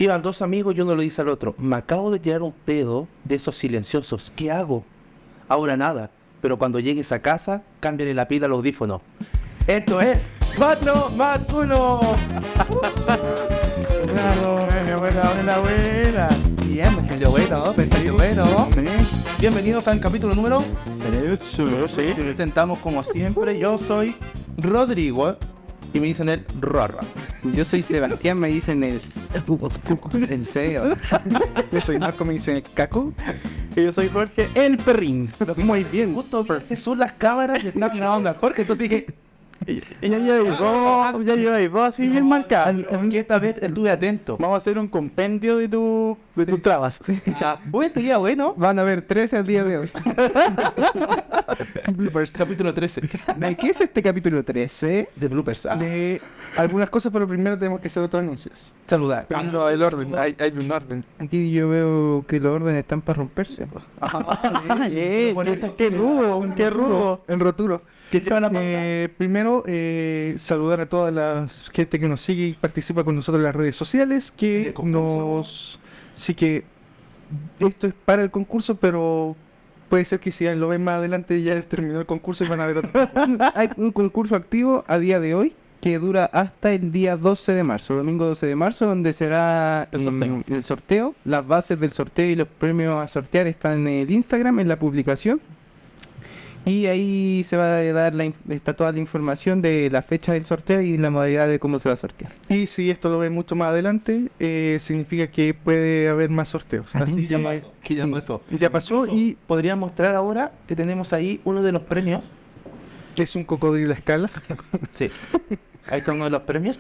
Iban dos amigos y uno le dice al otro, me acabo de tirar un pedo de esos silenciosos, ¿qué hago? Ahora nada, pero cuando llegues a casa, cámbiale la pila al audífono. Esto es 4 más 1. Buena. Bien, me salió bueno, Bienvenidos al capítulo número 13. Nos presentamos como siempre. Yo soy Rodrigo y me dicen el Rorra. Yo soy Sebastián, me dicen el CEO. Yo soy Marco, me dicen el Caco. Y yo soy Jorge, el Perrín. Muy bien, justo porque son las cámaras que están grabando a Jorge, entonces dije... Ya lleváis dos así bien marcadas. Que esta vez estuve atento. Vamos a hacer un compendio de tus trabas. Pues sería bueno. Van a haber 13 al día de hoy. Bloopers, capítulo 13. ¿De qué es este capítulo 13? De bloopers. De algunas cosas, pero primero tenemos que hacer otros anuncios. Saludar. Pero el orden, hay un orden. Aquí yo veo que los órdenes están para romperse. ¡Qué rudo! El roturo. Primero, saludar a toda la gente que nos sigue y participa con nosotros en las redes sociales, que sí que esto es para el concurso, pero puede ser que si lo ven más adelante ya terminó el concurso y van a ver otro. Hay un concurso activo a día de hoy que dura hasta el día 12 de marzo, domingo 12 de marzo, donde será el sorteo. Las bases del sorteo y los premios a sortear están en el Instagram, en la publicación. Y ahí se va a dar está toda la información de la fecha del sorteo y la modalidad de cómo se va a sortear. Y si esto lo ven mucho más adelante, significa que puede haber más sorteos. Así ya pasó. Y podría mostrar ahora que tenemos ahí uno de los premios. Es un cocodrilo a escala. Sí. Ahí está uno de los premios.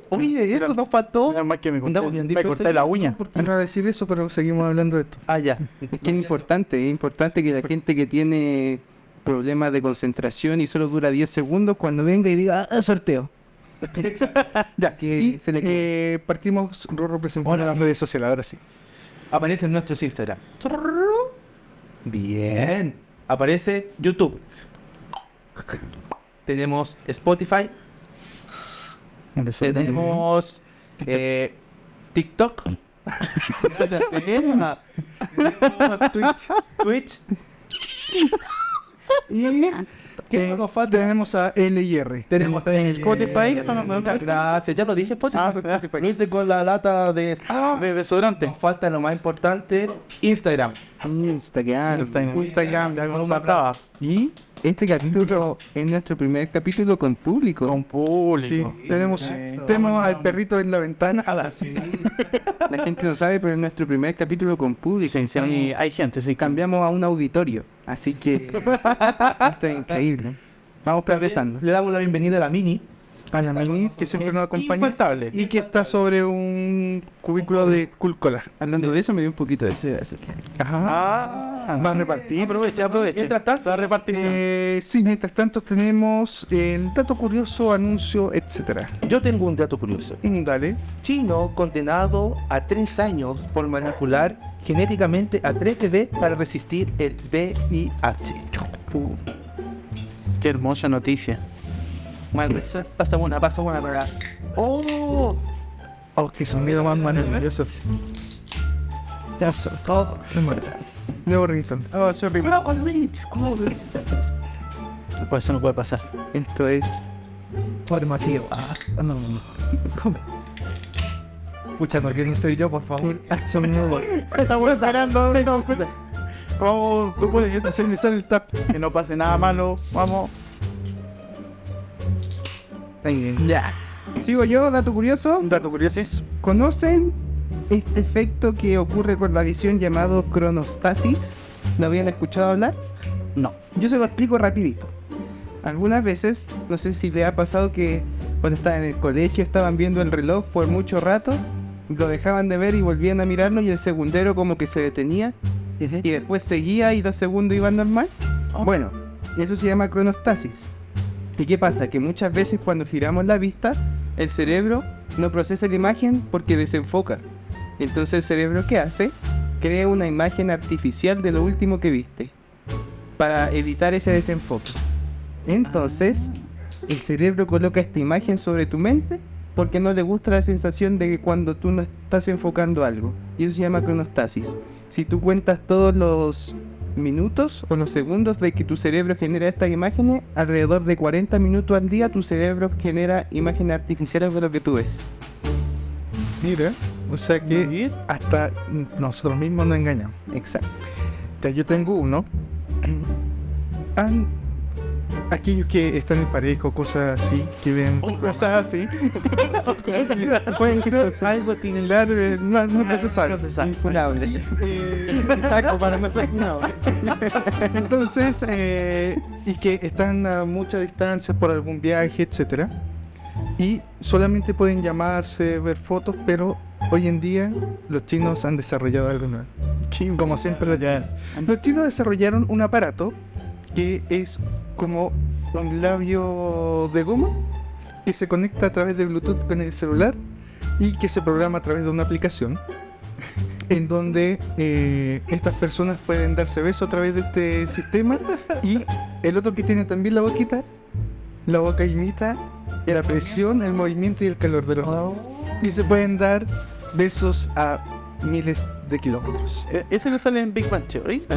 Oye, eso nos faltó. Más que me corté la uña. No iba a decir eso, pero seguimos hablando de esto. Ya. Es que es importante que la gente que tiene problemas de concentración y solo dura 10 segundos cuando venga y diga sorteo. Ya, que partimos representando las redes sociales, ahora sí. Aparece en nuestros Instagram. Bien. Aparece YouTube. Tenemos Spotify. Tenemos TikTok. Gracias, Twitch. ¿Qué nos falta? Tenemos a LR. Tenemos en Spotify. Muchas gracias. Ya lo dije, Spotify. Lo hice con la lata de desodorante. Nos falta lo más importante: Instagram. Instagram, de alguna traba. Y este capítulo es nuestro primer capítulo con público. Sí, tenemos al perrito en la ventana. Sí. La gente no sabe, pero es nuestro primer capítulo con público. Sí, hay gente, sí. Cambiamos a un auditorio. Así que esto es increíble. Vamos progresando. Le damos la bienvenida a la Mini. A la Mini, que siempre nos acompaña. Y que está sobre un cubículo de Culcola. Hablando de eso, me dio un poquito de sed. Va a repartir. Aprovecha. Mientras tanto, la repartición. Sí, mientras tanto tenemos el dato curioso, anuncio, etcétera. Yo tengo un dato curioso. Dale. Chino condenado a 3 años por manipular genéticamente a 3 bebés para resistir el VIH. Qué hermosa noticia. Bueno, pasa buena para... ¡Oh! Que sonido más maravilloso. Ya son todo. Nuevo ringtone. Por eso no puede pasar. Esto es formativo. Pucha, no quiero ser yo, por favor. Estamos ganando. Vamos, tú puedes hacer el tap. Que no pase nada malo. Vamos. Ya. Sigo yo, dato curioso. ¿Conocen este efecto que ocurre con la visión llamado cronostasis? ¿Lo habían escuchado hablar? No. Yo se lo explico rapidito. Algunas veces, no sé si le ha pasado que cuando estaban en el colegio estaban viendo el reloj por mucho rato, lo dejaban de ver y volvían a mirarlo y el segundero como que se detenía y después seguía y 2 segundos iban normal. Bueno, eso se llama cronostasis. ¿Y qué pasa? Que muchas veces cuando giramos la vista, el cerebro no procesa la imagen porque desenfoca. Entonces el cerebro, ¿qué hace? Crea una imagen artificial de lo último que viste para evitar ese desenfoque. Entonces, el cerebro coloca esta imagen sobre tu mente porque no le gusta la sensación de que cuando tú no estás enfocando algo. Y eso se llama cronostasis. Si tú cuentas todos los minutos o los segundos de que tu cerebro genera estas imágenes, alrededor de 40 minutos al día tu cerebro genera imágenes artificiales de lo que tú ves. Mira, o sea que hasta nosotros mismos nos engañamos. Exacto. Ya, yo tengo uno. Aquellos que están en pareja o cosas así, que ven cosas así, pueden ser algo similar, no es necesario. Infunable. Exacto, para no ser funado. Entonces, y que están a mucha distancia por algún viaje, etcétera, y solamente pueden llamarse, ver fotos, pero hoy en día los chinos han desarrollado algo nuevo. Como siempre los chinos desarrollaron un aparato que es como un labio de goma que se conecta a través de Bluetooth con el celular y que se programa a través de una aplicación en donde estas personas pueden darse besos a través de este sistema, y el otro que tiene también la boca imita la presión, el movimiento y el calor de los labios, y se pueden dar besos a miles de kilómetros. ¿Eso no sale en Big Bang Theory? Sí,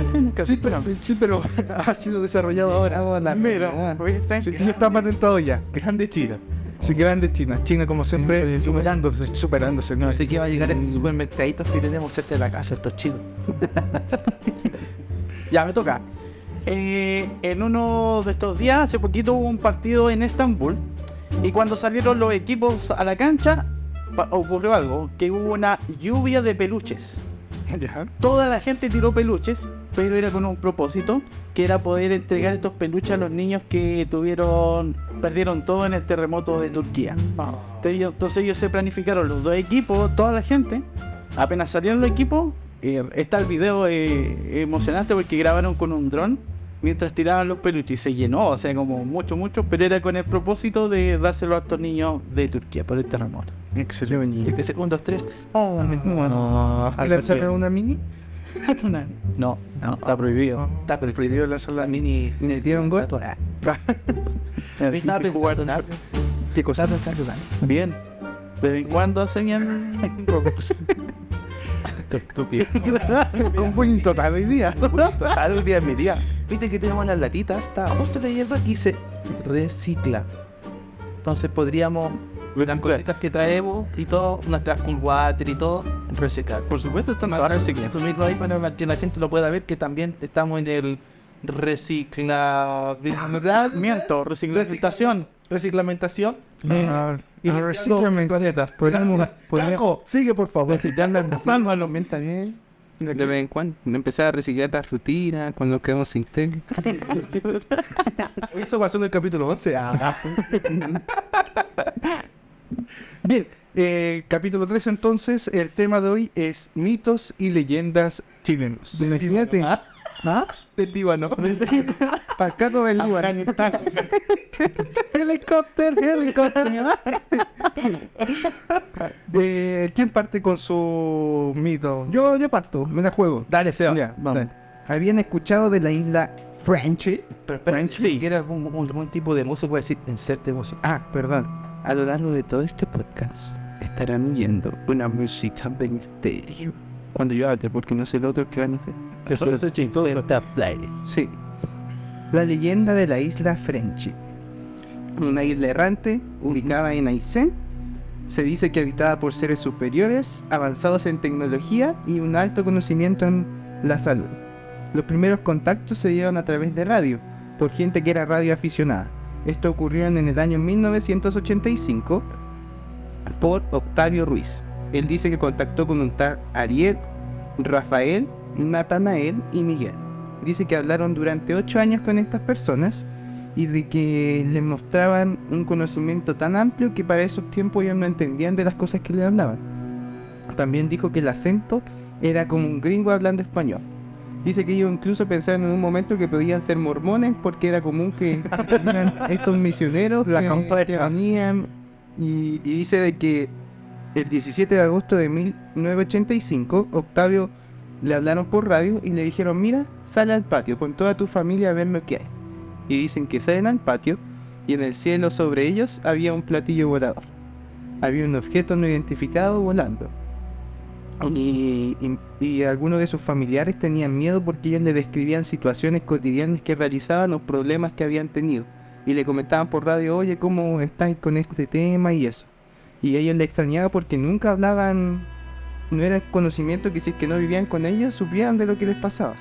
pero ha sido desarrollado ahora. Mira, Sí, y está patentado ya. Grande China. Sí, grande China. China, como siempre, superándose. ¿no? Así que va a llegar en el supermercadito si tenemos cerca de la casa estos chinos. Ya, me toca. En uno de estos días, hace poquito, hubo un partido en Estambul. Y cuando salieron los equipos a la cancha, ocurrió algo, que hubo una lluvia de peluches. Toda la gente tiró peluches, pero era con un propósito, que era poder entregar estos peluches a los niños que perdieron todo en el terremoto de Turquía. Entonces ellos se planificaron los dos equipos, toda la gente. Apenas salieron los equipos, está el video emocionante porque grabaron con un dron mientras tiraban los peluches y se llenó, o sea, como mucho, pero era con el propósito de dárselo a estos niños de Turquía por el terremoto. Excelente. Que se 1, 2, 3. ¿Lanzarle una mini? No, está prohibido. Está prohibido lanzar la mini. ¿Me dieron gol? ¿Qué cosa? Bien. De vez en cuando hace bien. Estúpido. Un bullying total hoy día. Total, hoy día es mi día. Viste que tenemos las latitas, está justo leyendo aquí, se recicla. Entonces podríamos, las cositas que traemos y todo, nuestras cool water y todo, reciclar. Por supuesto, están ahora reciclando. Sumirlo ahí para que la gente lo pueda ver, que también estamos en el reciclamentación. Y reciclamento. Podríamos. Sigue, por favor. También. De vez en cuando empezar a reciclar las rutinas cuando nos quedamos sin técnica. Eso pasó en el capítulo 11. Bien, capítulo 3 entonces. El tema de hoy es mitos y leyendas chilenos. Imagínate. Del Líbano. Pacato del Líbano. Helicóptero. ¿Quién parte con su mito? Yo parto, me la juego. Dale, Seba. Ya, vamos. ¿Habían escuchado de la isla Frenchy? Sí, que era algún tipo de música, puede decir, inserte música. Perdón. A lo largo de todo este podcast estarán oyendo una música de misterio. Cuando yo hable, porque no sé el otro que van a hacer. Eso es chistoso. Sí. La leyenda de la isla Frenchy. Una isla errante ubicada en Aysén. Se dice que habitada por seres superiores, avanzados en tecnología y un alto conocimiento en la salud. Los primeros contactos se dieron a través de radio, por gente que era radioaficionada. Esto ocurrió en el año 1985 por Octavio Ruiz. Él dice que contactó con un tal Ariel, Rafael, Natanael y Miguel. Dice que hablaron durante 8 años con estas personas y de que les mostraban un conocimiento tan amplio que para esos tiempos ellos no entendían de las cosas que le hablaban. También dijo que el acento era como un gringo hablando español. Dice que ellos incluso pensaron en un momento que podían ser mormones porque era común que eran estos misioneros que venían, y dice de que el 17 de agosto de 1985 Octavio le hablaron por radio y le dijeron: mira, sale al patio con toda tu familia a ver lo que hay. Y dicen que salen al patio y en el cielo sobre ellos había un platillo volador. Había un objeto no identificado volando. Y algunos de sus familiares tenían miedo porque ellos le describían situaciones cotidianas que realizaban o problemas que habían tenido. Y le comentaban por radio, oye, ¿cómo estáis con este tema y eso? Y ellos le extrañaban porque nunca hablaban, no era conocimiento que si es que no vivían con ellos, supieran de lo que les pasaba.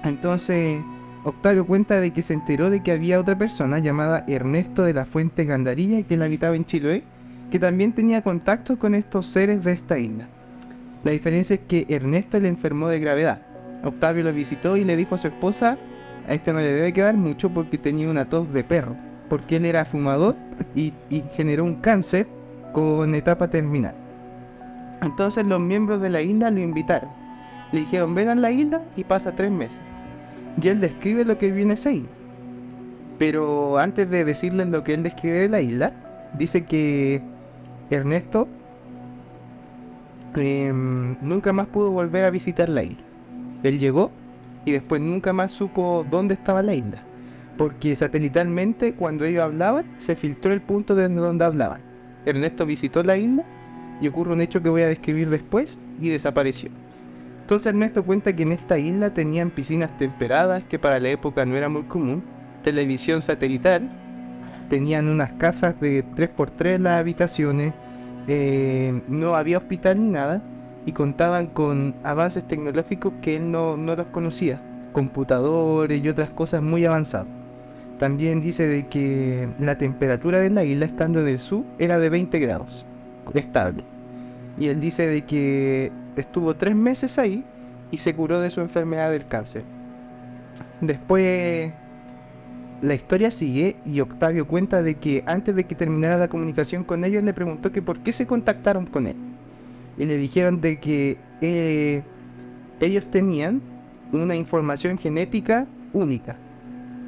Entonces, Octavio cuenta de que se enteró de que había otra persona llamada Ernesto de la Fuente Gandarilla, que él habitaba en Chiloé, que también tenía contacto con estos seres de esta isla. La diferencia es que Ernesto le enfermó de gravedad. Octavio lo visitó y le dijo a su esposa, a este no le debe quedar mucho porque tenía una tos de perro, porque él era fumador y generó un cáncer con etapa terminal. Entonces los miembros de la isla lo invitaron. Le dijeron, ven a la isla y pasa 3 meses. Y él describe lo que viene esa isla. Pero antes de decirles lo que él describe de la isla, dice que Ernesto nunca más pudo volver a visitar la isla. Él llegó y después nunca más supo dónde estaba la isla, porque satelitalmente cuando ellos hablaban se filtró el punto de donde hablaban. Ernesto visitó la isla y ocurre un hecho que voy a describir después y desapareció. Entonces Ernesto cuenta que en esta isla tenían piscinas temperadas, que para la época no era muy común, televisión satelital, tenían unas casas de 3x3 las habitaciones, no había hospital ni nada, y contaban con avances tecnológicos que él no los conocía, computadores y otras cosas muy avanzadas. También dice de que la temperatura de la isla, estando en el sur, era de 20 grados, estable. Y él dice de que estuvo 3 meses ahí y se curó de su enfermedad del cáncer. Después la historia sigue y Octavio cuenta de que antes de que terminara la comunicación con ellos, le preguntó que por qué se contactaron con él. Y le dijeron de que ellos tenían una información genética única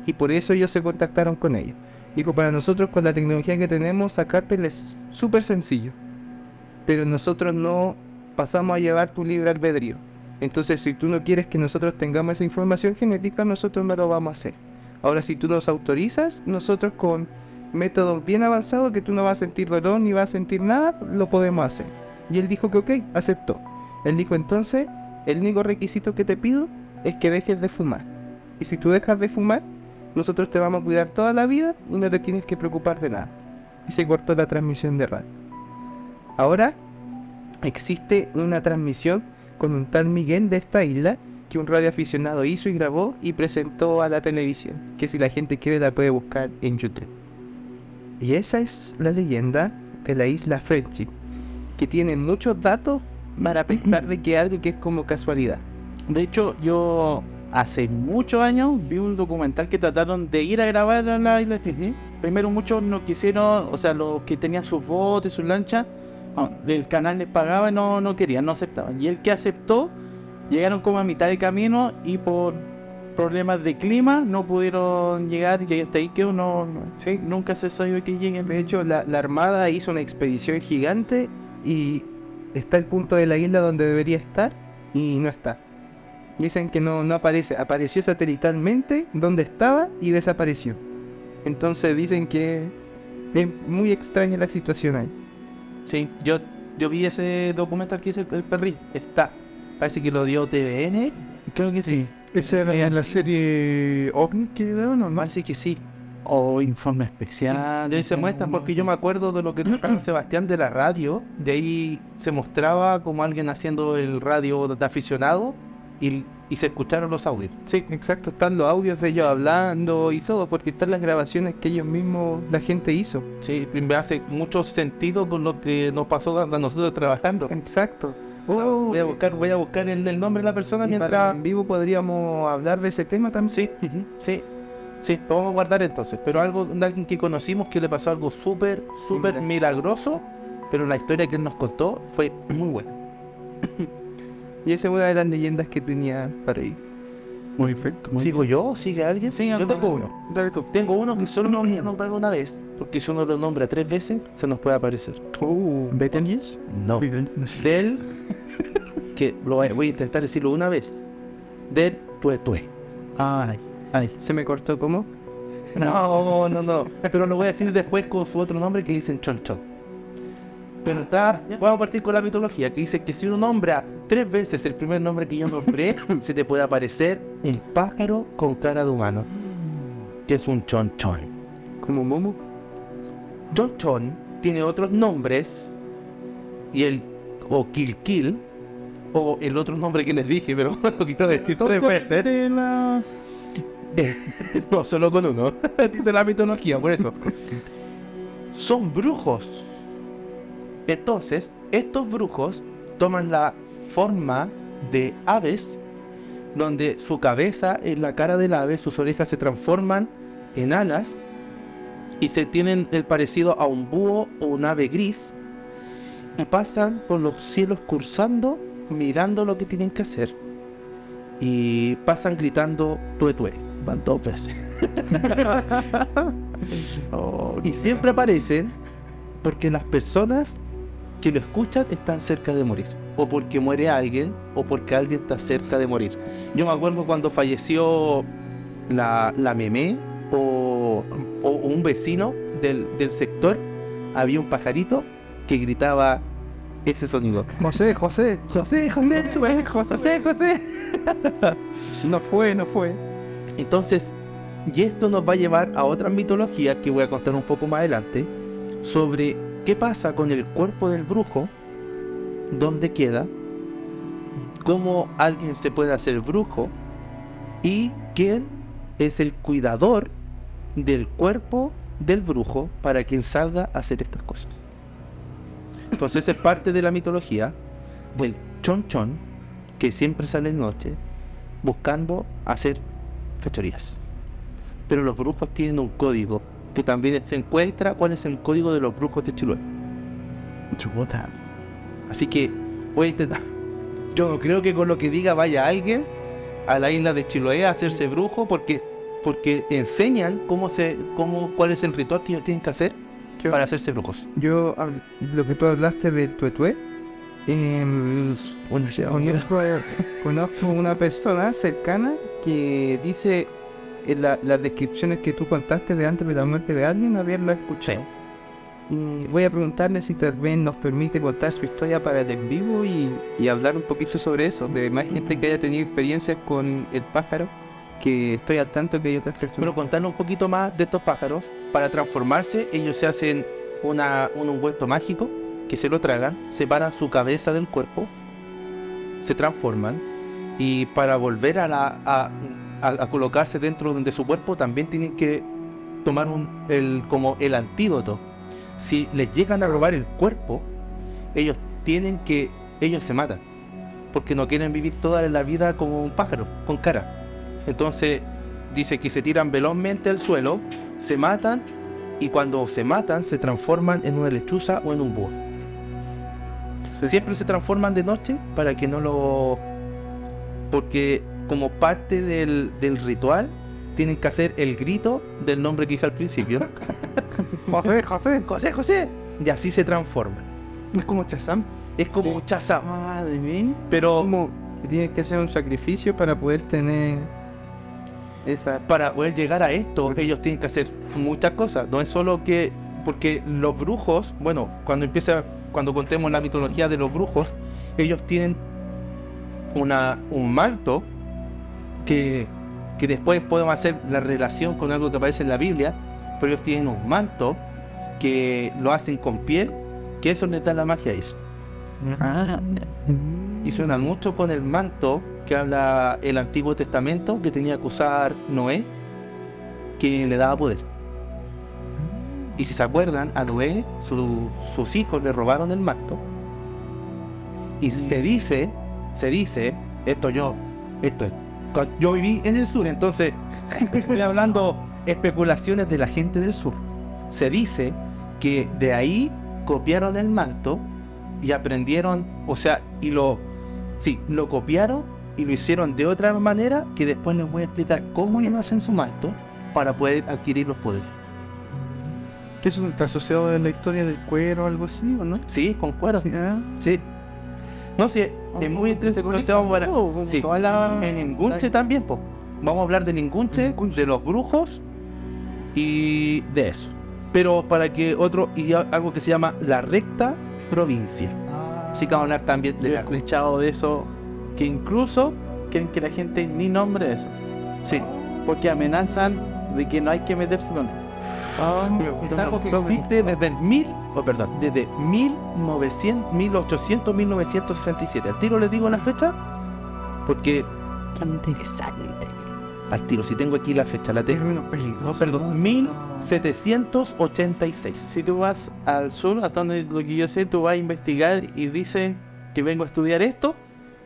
y por eso ellos se contactaron con ellos. Dijo, para nosotros con la tecnología que tenemos, sacártela es súper sencillo, pero nosotros no pasamos a llevar tu libre albedrío. Entonces si tú no quieres que nosotros tengamos esa información genética, nosotros no lo vamos a hacer. Ahora si tú nos autorizas, nosotros con métodos bien avanzados que tú no vas a sentir dolor ni vas a sentir nada, lo podemos hacer. Y él dijo que ok, aceptó. Él dijo, entonces el único requisito que te pido es que dejes de fumar. Y si tú dejas de fumar, nosotros te vamos a cuidar toda la vida y no te tienes que preocupar de nada. Y se cortó la transmisión de radio. Ahora existe una transmisión con un tal Miguel de esta isla que un radioaficionado hizo y grabó y presentó a la televisión, que si la gente quiere la puede buscar en YouTube. Y esa es la leyenda de la isla Friendship, que tiene muchos datos para pensar de que algo que es como casualidad. De hecho, yo hace muchos años vi un documental que trataron de ir a grabar a la isla Fiji. Primero muchos no quisieron, o sea, los que tenían sus botes, sus lanchas, el canal les pagaba y no querían, no aceptaban. Y el que aceptó, llegaron como a mitad de camino y por problemas de clima no pudieron llegar y hasta ahí que Sí. nunca se sabe que lleguen. De hecho, la Armada hizo una expedición gigante y está el punto de la isla donde debería estar y no está. Dicen que no aparece, apareció satelitalmente donde estaba y desapareció. Entonces dicen que es muy extraña la situación ahí. Sí, yo vi ese documental que hizo el perril. Está. Parece que lo dio TVN. Creo que sí. ¿Esa era en la serie OVNI que daban o no? Parece que sí. O Informe Especial. De ahí se muestran porque yo me acuerdo de lo que tocaba Sebastián de la radio. De ahí se mostraba como alguien haciendo el radio de aficionado y se escucharon los audios. Sí, exacto, están los audios de ellos hablando y todo, porque están las grabaciones que ellos mismos, la gente hizo. Sí, me hace mucho sentido con lo que nos pasó a nosotros trabajando. Exacto. Voy a buscar el nombre de la persona Y mientras en vivo podríamos hablar de ese tema también. Sí, lo vamos a guardar entonces. Pero algo de alguien que conocimos que le pasó algo súper Mira. milagroso, pero la historia que él nos contó fue muy buena. Y esa es una de las leyendas que tenía para ahí. Muy perfecto. ¿Sigo yo? ¿Sigue alguien? Sí, yo tengo uno. Dale tú. Tengo uno que solo lo voy a nombrar una vez, porque si uno lo nombra 3 veces, se nos puede aparecer. ¿Betelgeuse? No. Del, que voy a intentar decirlo una vez, del tuetue. Ay, ¿se me cortó cómo? No, pero lo voy a decir después con su otro nombre que dicen chon chon. Pero vamos a partir con la mitología, que dice que si uno nombra 3 veces el primer nombre que yo nombré, se te puede aparecer un pájaro con cara de humano, que es un chonchón. ¿Como Momo? Chonchón tiene otros nombres, o Kilkil, o el otro nombre que les dije, pero lo quiero decir 3 veces. No, solo con uno. Dice la mitología, por eso. Son brujos. Entonces, estos brujos toman la forma de aves, donde su cabeza es la cara del ave, sus orejas se transforman en alas y se tienen el parecido a un búho o un ave gris, y pasan por los cielos cursando, mirando lo que tienen que hacer, y pasan gritando tuetue. Van 2 veces. Y siempre aparecen porque las personas que lo escuchan están cerca de morir, o porque muere alguien, o porque alguien está cerca de morir. Yo me acuerdo cuando falleció la Memé, o un vecino del sector, había un pajarito que gritaba ese sonido. José. No fue. Entonces, y esto nos va a llevar a otras mitologías que voy a contar un poco más adelante, sobre qué pasa con el cuerpo del brujo, dónde queda, cómo alguien se puede hacer brujo, y quién es el cuidador del cuerpo del brujo para que él salga a hacer estas cosas. Entonces es parte de la mitología del chonchón, que siempre sale en noche buscando hacer fechorías. Pero los brujos tienen un código que también se encuentra. ¿Cuál es el código de los brujos de Chiloé? Así que voy a intentar. Yo no creo que con lo que diga vaya alguien a la isla de Chiloé a hacerse brujo, porque enseñan cuál es el ritual que ellos tienen que hacer para hacerse brujos. Lo que tú hablaste del tuetué, conozco una persona cercana que dice en las descripciones que tú contaste de antes de la muerte de alguien, haberlo escuchado. Sí. Y voy a preguntarle si tal vez nos permite contar su historia para el en vivo y hablar un poquito sobre eso, de más gente que haya tenido experiencias con el pájaro, que estoy al tanto que hay otras personas. Pero contarnos un poquito más de estos pájaros. Para transformarse, ellos se hacen un ungüento mágico, que se lo tragan, separan su cabeza del cuerpo, se transforman, y para volver a colocarse dentro de su cuerpo también tienen que tomar como el antídoto. Si les llegan a robar el cuerpo, ellos se matan, porque no quieren vivir toda la vida como un pájaro, con cara. Entonces dice que se tiran velozmente al suelo, se matan, y cuando se matan se transforman en una lechuza o en un búho. Siempre se transforman de noche para que porque como parte del ritual tienen que hacer el grito del nombre que dije al principio. José. Y así se transforman. Es como Shazam. Es como Shazam. Madre mía. Pero como que tienen que hacer un sacrificio para poder tener para poder llegar a esto, ellos tienen que hacer muchas cosas. No es solo porque los brujos, bueno, cuando contemos la mitología de los brujos, ellos tienen un manto que después podemos hacer la relación con algo que aparece en la Biblia, pero ellos tienen un manto que lo hacen con piel, que eso les da la magia a ellos. Y suena mucho con el manto que habla el Antiguo Testamento, que tenía que usar Noé, que le daba poder. Y si se acuerdan, a Noé sus hijos le robaron el manto, y se dice, yo viví en el sur, entonces estoy hablando especulaciones de la gente del sur. Se dice que de ahí copiaron el manto y aprendieron, lo copiaron y lo hicieron de otra manera, que después les voy a explicar cómo ellos hacen su manto para poder adquirir los poderes. ¿Eso está asociado a la historia del cuero o algo así, o no? Sí, con cuero. Sí. No, sí, es muy interesante. En Ningunche también, pues. Vamos a hablar de Ningunche, de los brujos y de eso. Pero para que algo que se llama la recta provincia. Así que vamos a hablar también Yo de he escuchado de eso, que incluso quieren que la gente ni nombre eso, Sí, porque amenazan de que no hay que meterse con él. es algo que existe desde desde 1800, 1967. Al tiro les digo la fecha, porque al tiro, si tengo aquí la fecha, la tengo. Perdón, 1786. Si tú vas al sur, hasta donde lo que yo sé, tú vas a investigar y dicen que vengo a estudiar esto,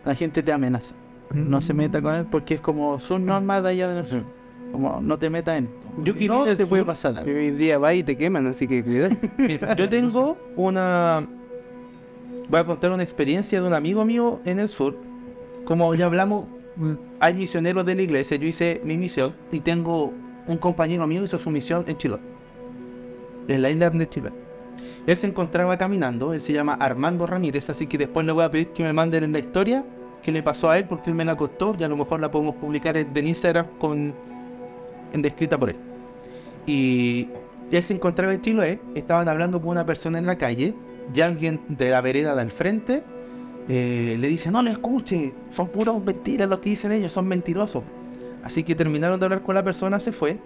la gente te amenaza. No se meta con él porque es como son normas de allá de nosotros. Como no te metas en él. Yo Si quiero no ir al te puede sur. pasar algo. Hoy día va y te queman, así que cuidado. Mira, yo tengo una... Voy a contar una experiencia de un amigo mío en el sur. Como ya hablamos, hay misioneros de la iglesia. Yo hice mi misión y tengo un compañero mío que hizo su misión en Chiloé, en la isla de Chiloé. Él se encontraba caminando, él se llama Armando Ramírez, así que después le voy a pedir que me manden en la historia que le pasó a él porque él me la contó y a lo mejor la podemos publicar en Instagram descrita por él. Y él se encontraba en Chiloé, estaban hablando con una persona en la calle y alguien de la vereda del frente le dice: no le escuche, son puras mentiras lo que dicen ellos, son mentirosos. Así que terminaron de hablar con la persona, se fue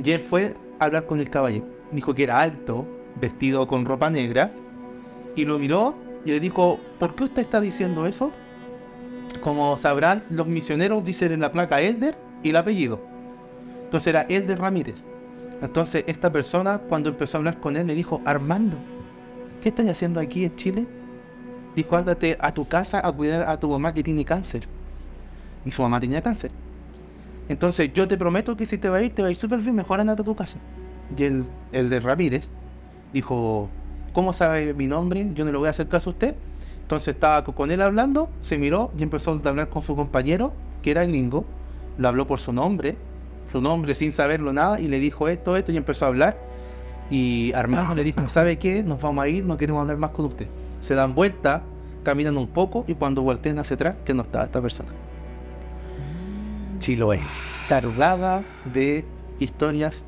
y él fue a hablar con el caballero. Dijo que era alto, vestido con ropa negra, y lo miró y le dijo: ¿por qué usted está diciendo eso? Como sabrán, los misioneros dicen en la placa Elder y el apellido. Entonces era Elder Ramírez. Entonces esta persona, cuando empezó a hablar con él, le dijo: Armando, ¿qué estás haciendo aquí en Chile? Dijo: ándate a tu casa a cuidar a tu mamá que tiene cáncer. Y su mamá tenía cáncer. Entonces yo te prometo que si te va a ir súper bien, mejor andate a tu casa. Y el de Ramírez dijo: ¿cómo sabe mi nombre? Yo no le voy a hacer caso a usted. Entonces estaba con él hablando, se miró y empezó a hablar con su compañero, que era gringo. Lo habló por su nombre sin saberlo nada, y le dijo esto, y empezó a hablar. Y Armando le dijo: ¿sabe qué? Nos vamos a ir, no queremos hablar más con usted. Se dan vuelta, caminan un poco, y cuando voltean hacia atrás, que no estaba esta persona. Chiloé, cargada de historias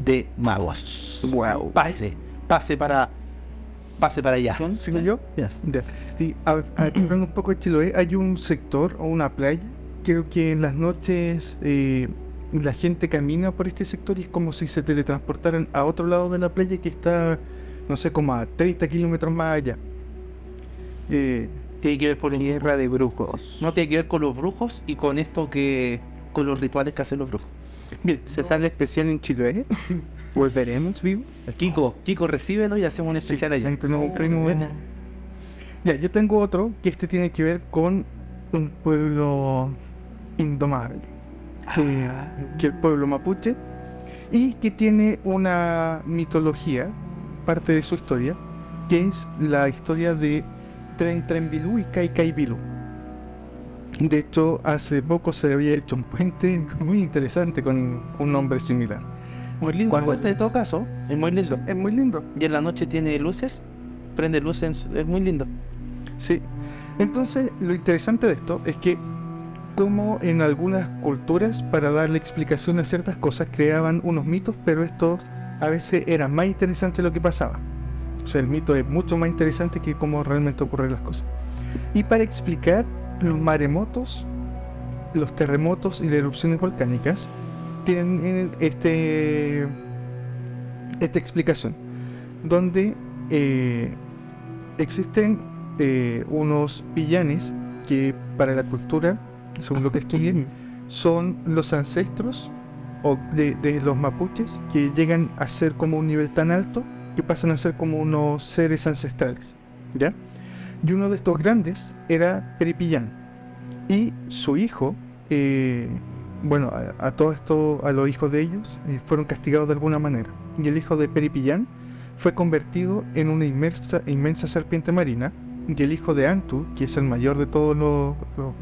de magos. Wow. Pase para allá. ¿Sigo yo? Yes. Ya. Sí, hablando un poco de Chiloé, hay un sector o una playa, creo que en las noches la gente camina por este sector y es como si se teletransportaran a otro lado de la playa que está, no sé, como a 30 kilómetros más allá. Tiene que ver por Tierra de brujos. no tiene que ver con los brujos y con con los rituales que hacen los brujos. Bien, se sale especial en Chiloé. Volveremos vivos. Kiko, recíbenos y hacemos un especial allá. Ahí tenemos un premio. Ya, yo tengo otro que tiene que ver con un pueblo indomable, que el pueblo mapuche, y que tiene una mitología, parte de su historia, que es la historia de Tren Tren Bilú y Cai Cai Bilú. De hecho, hace poco se había hecho un puente muy interesante con un nombre similar. Muy lindo el puente, de todo caso, es muy lindo. Es muy lindo. Y en la noche tiene luces, prende luces, es muy lindo. Sí. Entonces, lo interesante de esto es que, como en algunas culturas, para darle explicación a ciertas cosas, creaban unos mitos, pero estos a veces eran más interesantes de lo que pasaba. O sea, el mito es mucho más interesante que cómo realmente ocurren las cosas. Y para explicar los maremotos, los terremotos y las erupciones volcánicas, tienen esta explicación, donde existen unos villanes que para la cultura, según lo que estudié, son los ancestros de los mapuches, que llegan a ser como un nivel tan alto que pasan a ser como unos seres ancestrales, ¿ya? Y uno de estos grandes era Peripillán, y su hijo, bueno, a todo esto, a los hijos de ellos fueron castigados de alguna manera, y el hijo de Peripillán fue convertido en una inmensa serpiente marina, y el hijo de Antu, que es el mayor de todos los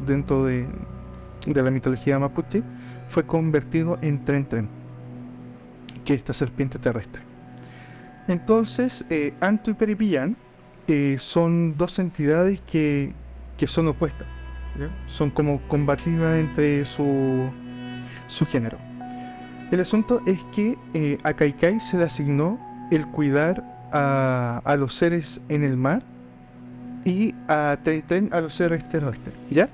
dentro de la mitología mapuche, fue convertido en Tren Tren, que es esta serpiente terrestre. Entonces, Antu y Peripillán son dos entidades que son opuestas, ¿ya? Son como combativas entre su género. El asunto es que a Kaikai se le asignó el cuidar a los seres en el mar y a Tren Tren a los seres terrestres, ¿ya?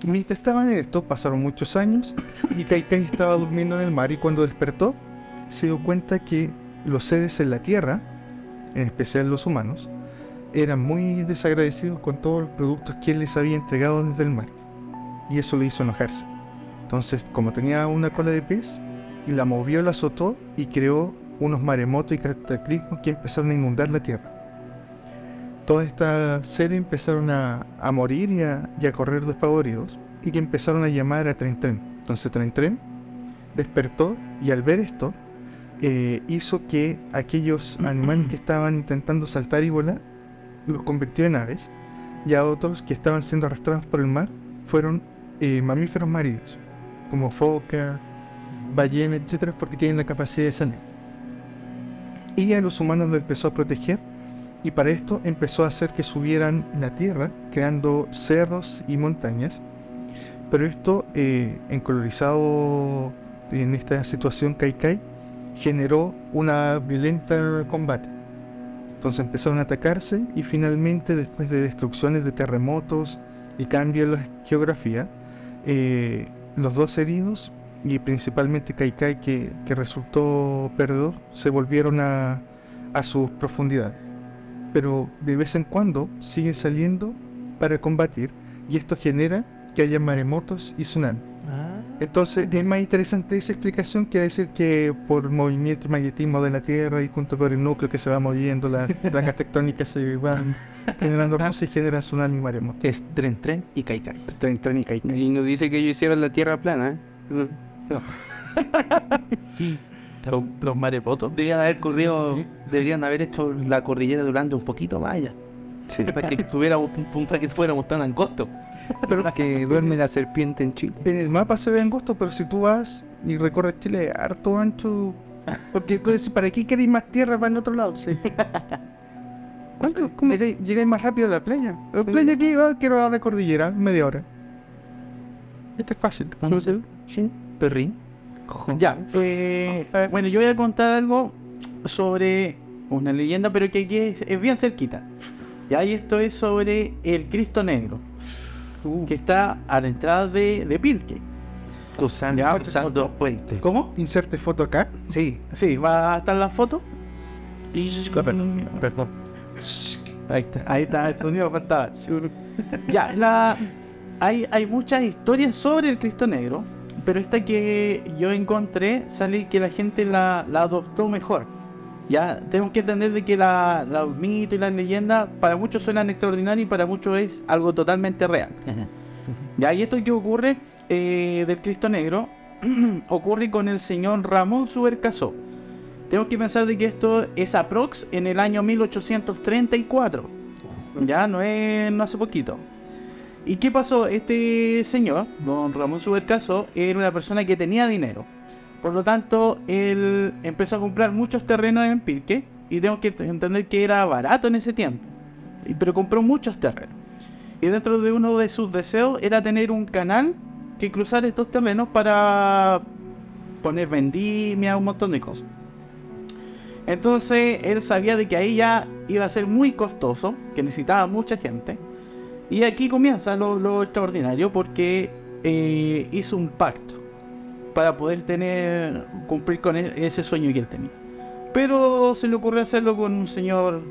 Mientras estaban en esto, pasaron muchos años y Kai Kai estaba durmiendo en el mar, y cuando despertó se dio cuenta que los seres en la tierra, en especial los humanos, eran muy desagradecidos con todos los productos que él les había entregado desde el mar, y eso le hizo enojarse. Entonces, como tenía una cola de pez, la movió, la azotó y creó unos maremotos y cataclismos que empezaron a inundar la tierra. Todas estas seres empezaron a morir y a correr despavoridos, y que empezaron a llamar a Tren Tren. Entonces Tren Tren despertó, y al ver esto hizo que aquellos animales que estaban intentando saltar y volar los convirtió en aves, y a otros que estaban siendo arrastrados por el mar fueron mamíferos marinos, como focas, ballenas, etcétera, porque tienen la capacidad de salir. Y a los humanos los empezó a proteger, y para esto empezó a hacer que subieran la tierra, creando cerros y montañas. Pero esto, encolorizado en esta situación, Kai Kai generó una violenta combate. Entonces empezaron a atacarse, y finalmente, después de destrucciones, de terremotos y cambio en la geografía, los dos heridos, y principalmente Kai Kai, que resultó perdedor, se volvieron a sus profundidades. Pero de vez en cuando siguen saliendo para combatir, y esto genera que haya maremotos y tsunamis. Entonces es más interesante esa explicación que decir que por movimiento y magnetismo de la Tierra, y junto con el núcleo que se va moviendo, las placas tectónicas se van generando cosas y generan tsunami y maremotos. Es Tren Tren y Kai Kai. Tren Tren y Kai Kai. Y nos dice que ellos hicieron la tierra plana, ¿eh? No. Los maremotos deberían haber corrido, Sí. deberían haber hecho la cordillera de Holanda un poquito más allá, Sí. para que fuéramos tan angostos. Pero que duerme la serpiente en Chile. En el mapa se ve angosto, pero si tú vas y recorres Chile, harto ancho. Porque tú decís, ¿para qué queréis más tierra para el otro lado? Sí. ¿Cuánto? ¿Cómo llegáis más rápido a la playa? La playa aquí va, quiero a la cordillera, media hora. Esto es fácil. Sí, perrín. Ya, bueno, yo voy a contar algo sobre una leyenda, pero que aquí es bien cerquita. Ya, y esto es sobre el Cristo Negro, que está a la entrada de Pirque. Cruzando dos puentes. ¿Cómo? Inserte foto acá. Sí. Sí, va a estar la foto. Perdón. Ahí está, el sonido faltaba. Ya, hay muchas historias sobre el Cristo Negro, pero esta que yo encontré sale que la gente la adoptó mejor. Ya tenemos que entender de que los mitos y las leyendas para muchos suenan extraordinarios y para muchos es algo totalmente real. Ya, y esto que ocurre del Cristo Negro ocurre con el señor Ramón Subercaseaux. Tenemos que pensar de que esto es aprox en el año 1834. Ya no hace poquito. ¿Y qué pasó? Este señor, don Ramón Subercaseaux, era una persona que tenía dinero. Por lo tanto, él empezó a comprar muchos terrenos en Pirque, y tengo que entender que era barato en ese tiempo, pero compró muchos terrenos. Y dentro de uno de sus deseos era tener un canal que cruzar estos terrenos para poner vendimia, un montón de cosas. Entonces él sabía de que ahí ya iba a ser muy costoso, que necesitaba mucha gente. Y aquí comienza lo extraordinario, porque hizo un pacto para poder cumplir con ese sueño que él tenía. Pero se le ocurrió hacerlo con un señor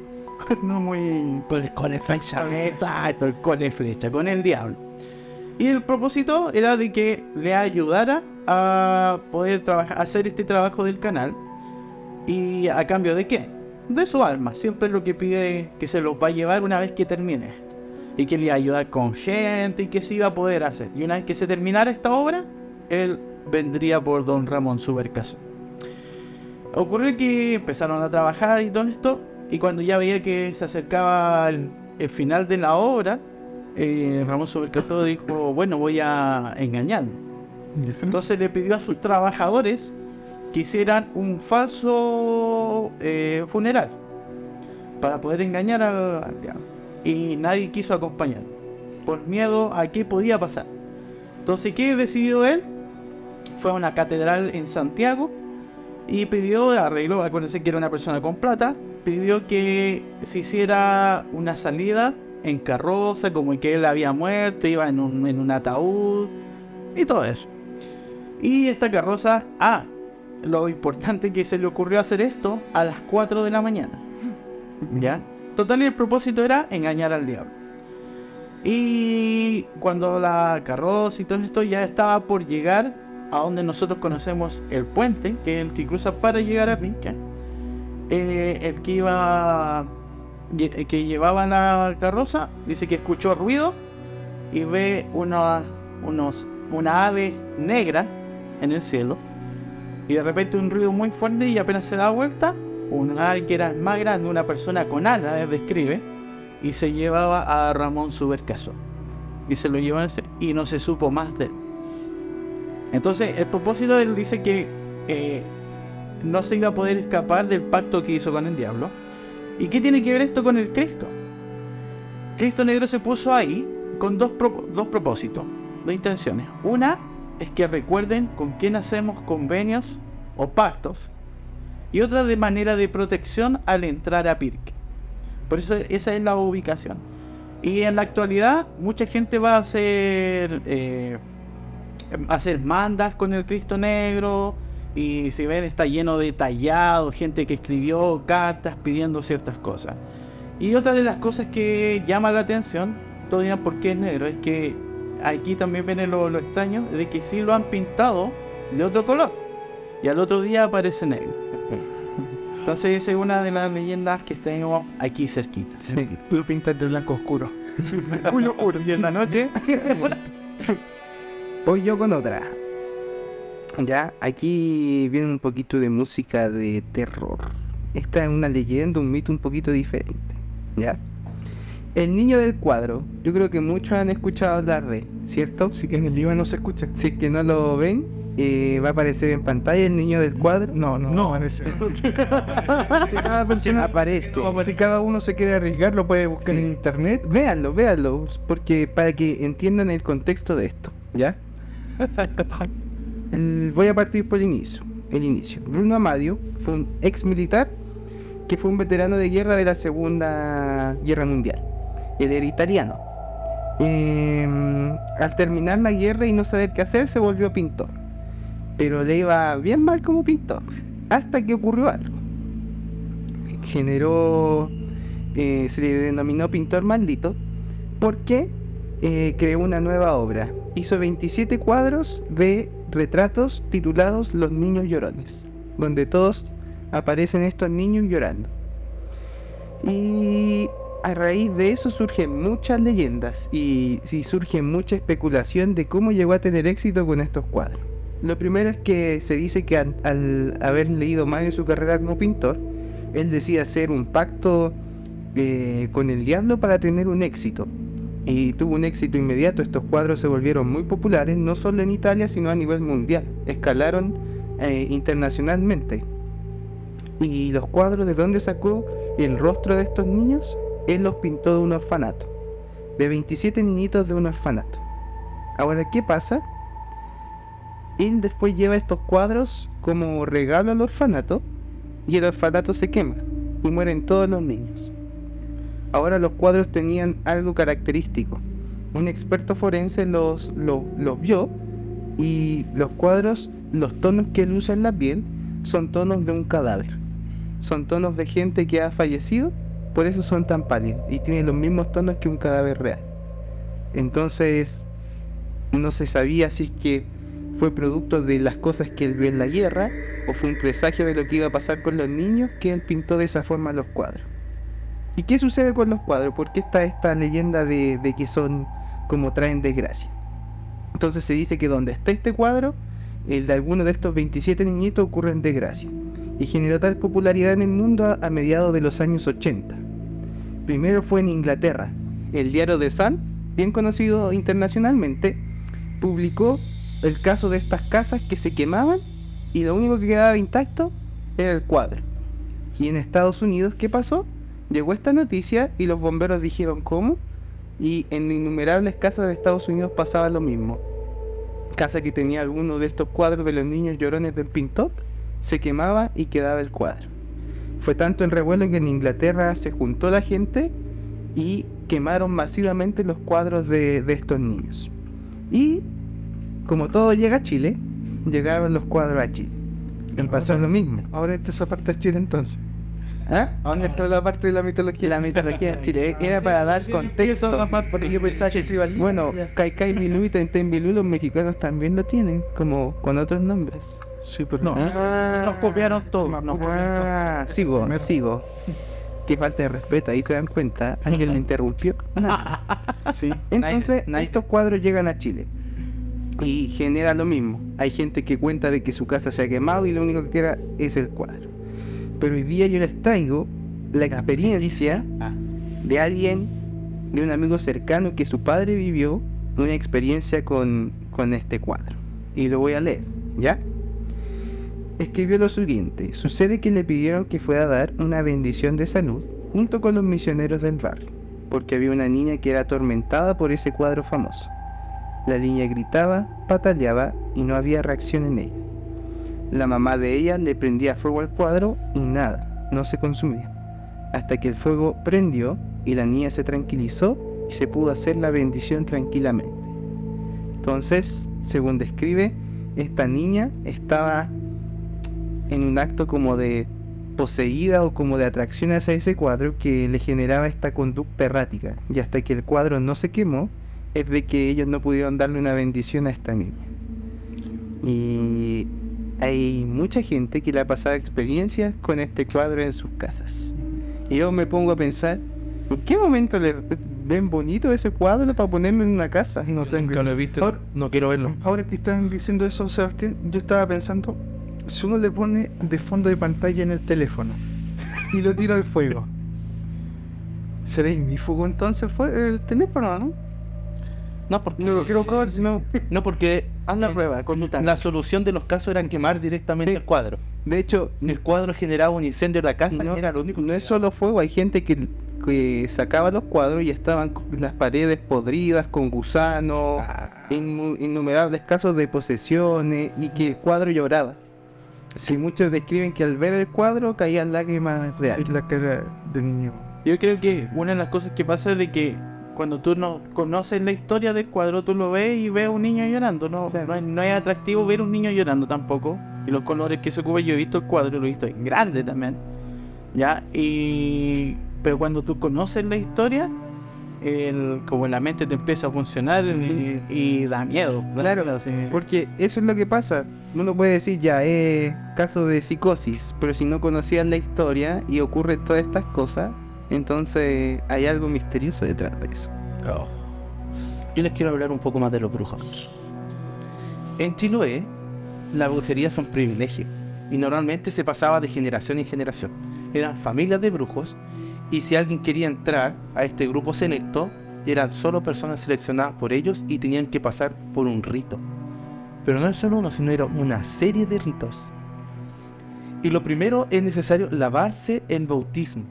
no muy... Con el flecha. Exacto, con el flecha, con el diablo. Y el propósito era de que le ayudara a poder hacer este trabajo del canal. ¿Y a cambio de qué? De su alma. Siempre es lo que pide, que se los va a llevar una vez que termine esto. Y que le iba a ayudar con gente, y que se iba a poder hacer. Y una vez que se terminara esta obra, él vendría por don Ramón Subercaseaux. Ocurrió que empezaron a trabajar y todo esto, y cuando ya veía que se acercaba el final de la obra, Ramón Subercaseaux dijo, bueno, voy a engañarlo. Entonces le pidió a sus trabajadores que hicieran un falso funeral para poder engañar al diablo. Y nadie quiso acompañarlo por miedo a qué podía pasar. Entonces, ¿qué decidió él? Fue a una catedral en Santiago y pidió arreglo, acuérdense que era una persona con plata, pidió que se hiciera una salida en carroza, como que él había muerto, iba en un ataúd y todo eso. Y esta carroza, lo importante que se le ocurrió hacer esto a las 4 de la mañana. ¿Ya? Total, y el propósito era engañar al diablo. Y cuando la carroza y todo esto ya estaba por llegar a donde nosotros conocemos el puente, que es el que cruza para llegar a Pinca, el que llevaba la carroza dice que escuchó ruido y ve una ave negra en el cielo, y de repente un ruido muy fuerte, y apenas se da vuelta, un ave que era más grande, una persona con alas, describe, y se llevaba a Ramón Subercaseaux y se lo llevó y no se supo más de él. Entonces el propósito de él dice que no se iba a poder escapar del pacto que hizo con el diablo. ¿Y qué tiene que ver esto con el Cristo? Cristo Negro se puso ahí con dos propósitos, dos intenciones. Una es que recuerden con quién hacemos convenios o pactos, y otra de manera de protección al entrar a Pirque. Por eso esa es la ubicación. Y en la actualidad mucha gente va a hacer mandas con el Cristo Negro, y si ven está lleno de tallados, gente que escribió cartas pidiendo ciertas cosas. Y otra de las cosas que llama la atención, todos dirán por qué es negro, es que aquí también viene lo extraño de que sí lo han pintado de otro color y al otro día aparece negro. Entonces esa es una de las leyendas que tenemos aquí cerquita. Sí, lo pintas de blanco oscuro. Muy oscuro. Y en la noche voy yo con otra. Ya, aquí viene un poquito de música de terror. Esta es una leyenda, un mito un poquito diferente. ¿Ya? El niño del cuadro. Yo creo que muchos han escuchado hablar de, ¿cierto? Si que en el Líbano se escucha. Si es que no lo ven, va a aparecer en pantalla el niño del cuadro. No aparece. Si cada persona aparece. Si cada uno se quiere arriesgar, lo puede buscar en internet. Véanlo, porque para que entiendan el contexto de esto, ¿ya? Voy a partir por el inicio. Bruno Amadio fue un ex militar que fue un veterano de guerra de la Segunda Guerra Mundial. Él era italiano. Al terminar la guerra y no saber qué hacer, se volvió pintor. Pero le iba bien mal como pintor, hasta que ocurrió algo. Se le denominó pintor maldito porque creó una nueva obra. Hizo 27 cuadros de retratos titulados Los Niños Llorones, donde todos aparecen estos niños llorando. Y a raíz de eso surgen muchas leyendas y surge mucha especulación de cómo llegó a tener éxito con estos cuadros. Lo primero es que se dice que al haber leído mal en su carrera como pintor, él decide hacer un pacto con el diablo para tener un éxito. Y tuvo un éxito inmediato. Estos cuadros se volvieron muy populares, no solo en Italia, sino a nivel mundial. Escalaron internacionalmente. Y los cuadros, ¿de dónde sacó el rostro de estos niños? Él los pintó de un orfanato, de 27 niñitos de un orfanato. Ahora, ¿qué pasa? Él después lleva estos cuadros como regalo al orfanato, y el orfanato se quema y mueren todos los niños. Ahora los cuadros tenían algo característico. Un experto forense los vio, y los cuadros, los tonos que él usa en la piel son tonos de un cadáver. Son tonos de gente que ha fallecido, por eso son tan pálidos y tienen los mismos tonos que un cadáver real. Entonces no se sabía si es que fue producto de las cosas que él vio en la guerra o fue un presagio de lo que iba a pasar con los niños, que él pintó de esa forma los cuadros. ¿Y qué sucede con los cuadros? ¿Por qué está esta leyenda de que son como traen desgracia? Entonces se dice que donde está este cuadro, el de alguno de estos 27 niñitos, ocurre en desgracia. Y generó tal popularidad en el mundo a mediados de los años 80. Primero fue en Inglaterra. El diario The Sun, bien conocido internacionalmente, publicó el caso de estas casas que se quemaban y lo único que quedaba intacto era el cuadro. Y en Estados Unidos, ¿qué pasó? Llegó esta noticia y los bomberos dijeron ¿cómo? Y en innumerables casas de Estados Unidos pasaba lo mismo. Casa que tenía alguno de estos cuadros de los niños llorones del pintor, se quemaba y quedaba el cuadro. Fue tanto el revuelo que en Inglaterra se juntó la gente y quemaron masivamente los cuadros de estos niños. Y como todo llega a Chile, llegaron los cuadros a Chile. Y pasó lo mismo. Ahora esta es la parte de Chile entonces. ¿Ah? Ahora está la parte de la mitología. La mitología de Chile era para dar contexto. Porque yo pensaba que se iba a liar. Bueno, Caicai Bilú y Tenten Bilú los mexicanos también lo tienen, como con otros nombres. Sí, pero No. Ah, Nos copiaron todo. sigo. Qué falta de respeto, ahí se dan cuenta. Alguien me interrumpió. Sí. Entonces, estos cuadros llegan a Chile y genera lo mismo. Hay gente que cuenta de que su casa se ha quemado y lo único que queda es el cuadro. Pero hoy día yo les traigo la experiencia de alguien, de un amigo cercano que su padre vivió una experiencia con este cuadro. Y lo voy a leer, ¿ya? Escribió lo siguiente: sucede que le pidieron que fuera a dar una bendición de salud junto con los misioneros del barrio, porque había una niña que era atormentada por ese cuadro famoso. La niña gritaba, pataleaba y no había reacción en ella. La mamá de ella le prendía fuego al cuadro y nada, no se consumía. Hasta que el fuego prendió y la niña se tranquilizó y se pudo hacer la bendición tranquilamente. Entonces, según describe, esta niña estaba en un acto como de poseída o como de atracción hacia ese cuadro que le generaba esta conducta errática. Y hasta que el cuadro no se quemó, es de que ellos no pudieron darle una bendición a esta niña. Y hay mucha gente que le ha pasado experiencias con este cuadro en sus casas. Y yo me pongo a pensar, ¿en qué momento le ven bonito ese cuadro para ponerlo en una casa? No tengo. Nunca lo he visto, Ahora- no quiero verlo. Ahora que están diciendo eso, Sebastián, yo estaba pensando, si uno le pone de fondo de pantalla en el teléfono y lo tira al fuego, ¿será ignífugo entonces fue el teléfono, no? No, porque, No lo quiero probar, sino... no, porque Haz la prueba, con tu la solución de los casos era quemar directamente Sí. el cuadro. De hecho, El cuadro generaba un incendio en la casa no, y era lo único. no es solo fuego, hay gente que sacaba los cuadros y estaban con las paredes podridas, con gusanos, innumerables casos de posesiones y que el cuadro lloraba. Sí, muchos describen que al ver el cuadro caían lágrimas reales. Es la cara del niño. Yo creo que una de las cosas que pasa es de que cuando tú no conoces la historia del cuadro, tú lo ves y ves a un niño llorando. No, Claro. no es atractivo ver un niño llorando tampoco. Y los colores que se ocupan, yo he visto el cuadro, lo he visto en grande también. ¿Ya? Pero cuando tú conoces la historia, como la mente te empieza a funcionar y da miedo. Claro, Sí. porque eso es lo que pasa. Uno puede decir ya, es caso de psicosis, pero si no conocían la historia y ocurren todas estas cosas, entonces hay algo misterioso detrás de eso. Yo les quiero hablar un poco más de los brujos. En Chiloé, la brujería es un privilegio y normalmente se pasaba de generación en generación. Eran familias de brujos y si alguien quería entrar a este grupo selecto, eran solo personas seleccionadas por ellos y tenían que pasar por un rito. Pero no es solo uno, sino era una serie de ritos. Y lo primero es necesario lavarse el bautismo.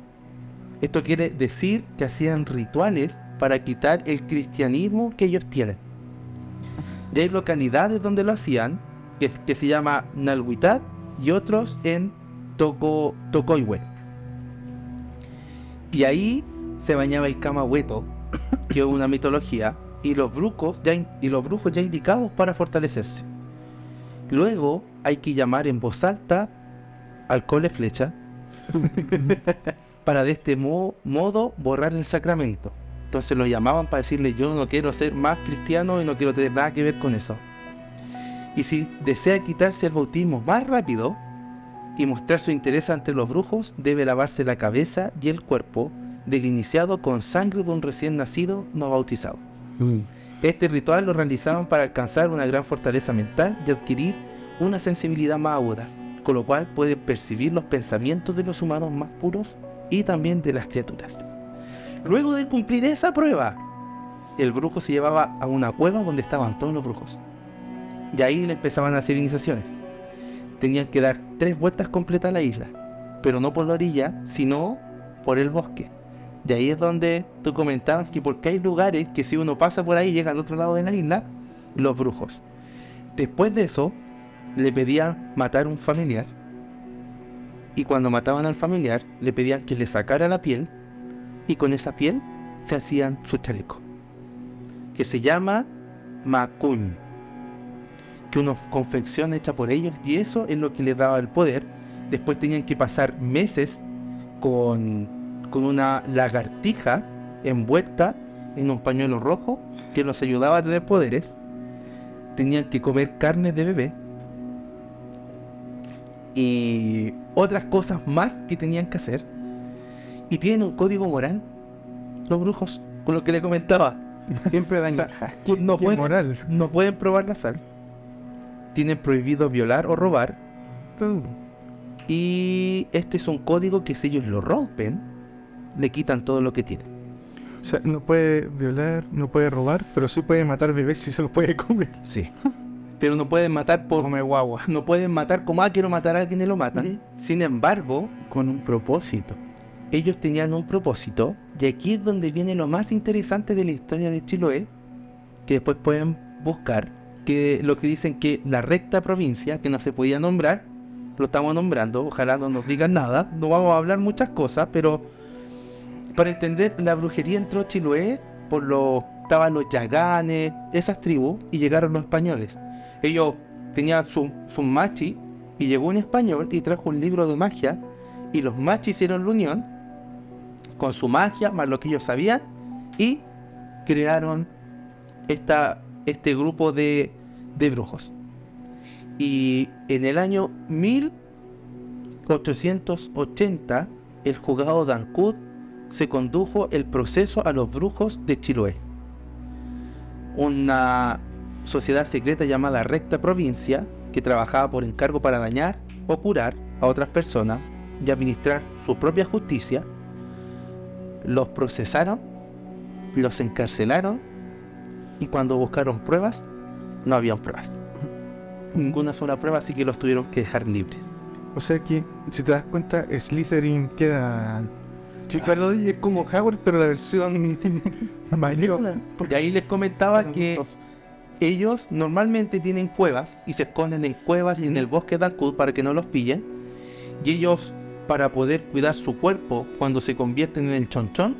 Esto quiere decir que hacían rituales para quitar el cristianismo que ellos tienen. Y hay localidades donde lo hacían, que se llama Nalhuitat, y otros en Tocoihue. Y ahí se bañaba el Camahueto, que es una mitología, y los brujos ya indicados para fortalecerse. Luego hay que llamar en voz alta al cole flecha para de este modo borrar el sacramento. Entonces lo llamaban para decirle: yo no quiero ser más cristiano y no quiero tener nada que ver con eso. Y si desea quitarse el bautismo más rápido y mostrar su interés ante los brujos, debe lavarse la cabeza y el cuerpo del iniciado con sangre de un recién nacido no bautizado. Este ritual lo realizaban para alcanzar una gran fortaleza mental y adquirir una sensibilidad más aguda, con lo cual pueden percibir los pensamientos de los humanos más puros y también de las criaturas. Luego de cumplir esa prueba, el brujo se llevaba a una cueva donde estaban todos los brujos. Y ahí le empezaban a hacer iniciaciones. Tenían que dar 3 vueltas completas a la isla, pero no por la orilla, sino por el bosque. Y ahí es donde tú comentabas que porque hay lugares que si uno pasa por ahí llega al otro lado de la isla, los brujos. Después de eso, le pedían matar un familiar Y cuando mataban al familiar, le pedían que le sacara la piel, y con esa piel se hacían su chaleco, que se llama Makun, que una confección hecha por ellos, y eso es lo que les daba el poder. Después tenían que pasar meses con una lagartija envuelta en un pañuelo rojo que los ayudaba a tener poderes. Tenían que comer carne de bebé y otras cosas más que tenían que hacer. Y tienen un código moral los brujos, con lo que le comentaba. Siempre daño. No ¿Qué pueden, moral? no pueden probar la sal. Tienen prohibido violar o robar. Y este es un código que si ellos lo rompen, le quitan todo lo que tienen. O sea, no puede violar, no puede robar, pero sí puede matar bebés si se los puede comer. Sí. Pero no pueden matar por... Come guagua. No pueden matar como, quiero matar a alguien y lo matan. Sin embargo, Con un propósito. ellos tenían un propósito, y aquí es donde viene lo más interesante de la historia de Chiloé, que después pueden buscar, que lo que dicen que la recta provincia, que no se podía nombrar, lo estamos nombrando, ojalá no nos digan nada, no vamos a hablar muchas cosas, pero para entender, la brujería entró a Chiloé estaban los yaganes, esas tribus, y llegaron los españoles. Ellos tenían su machi, y llegó un español y trajo un libro de magia, y los machis hicieron la unión con su magia, más lo que ellos sabían, y crearon este grupo de brujos. Y en el año 1880, el juzgado de Ancud se condujo el proceso a los brujos de Chiloé, una sociedad secreta llamada Recta Provincia, que trabajaba por encargo para dañar o curar a otras personas y administrar su propia justicia. Los procesaron, los encarcelaron, y cuando buscaron pruebas, no habían pruebas. Ninguna sola prueba, así que los tuvieron que dejar libres. O sea que, si te das cuenta, Slytherin queda... Sí, claro, es como Howard, pero la versión mayor. Y ahí les comentaba que ellos normalmente tienen cuevas y se esconden en cuevas y en el bosque de Ancud para que no los pillen. Y ellos, para poder cuidar su cuerpo cuando se convierten en el chonchón,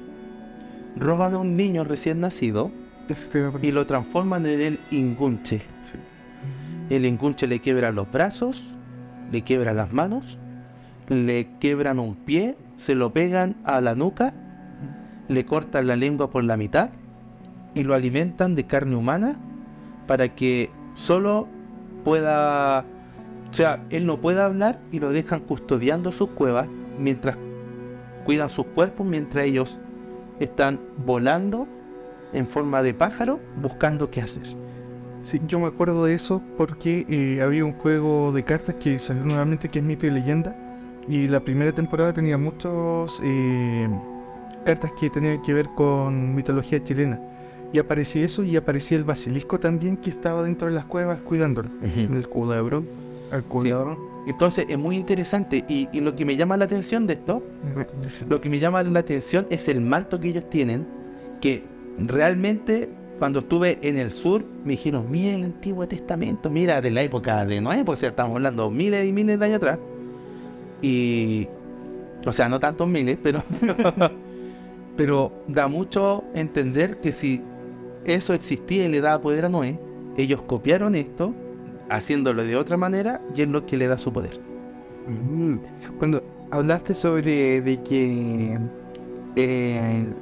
roban a un niño recién nacido y lo transforman en el ingunche. El ingunche le quiebra los brazos, le quiebra las manos, le quiebran un pie, se lo pegan a la nuca, le cortan la lengua por la mitad y lo alimentan de carne humana para que solo pueda, o sea, él no pueda hablar, y lo dejan custodiando sus cuevas mientras cuidan sus cuerpos, mientras ellos están volando en forma de pájaro buscando qué hacer. Sí, yo me acuerdo de eso porque había un juego de cartas que salió nuevamente, que es Mito y Leyenda, y la primera temporada tenía muchos cartas que tenían que ver con mitología chilena, y aparecía eso, y aparecía el basilisco también, que estaba dentro de las cuevas cuidándolo. El culebro. Al culebro. Entonces es muy interesante, y lo que me llama la atención de esto, lo que me llama la atención es el manto que ellos tienen, que realmente cuando estuve en el sur me dijeron, mira el Antiguo Testamento, mira de la época de Noé, pues estamos hablando miles y miles de años atrás, y o sea, no tantos miles, pero da mucho entender que si eso existía y le daba poder a Noé, ellos copiaron esto haciéndolo de otra manera, y es lo que le da su poder. Cuando hablaste sobre de que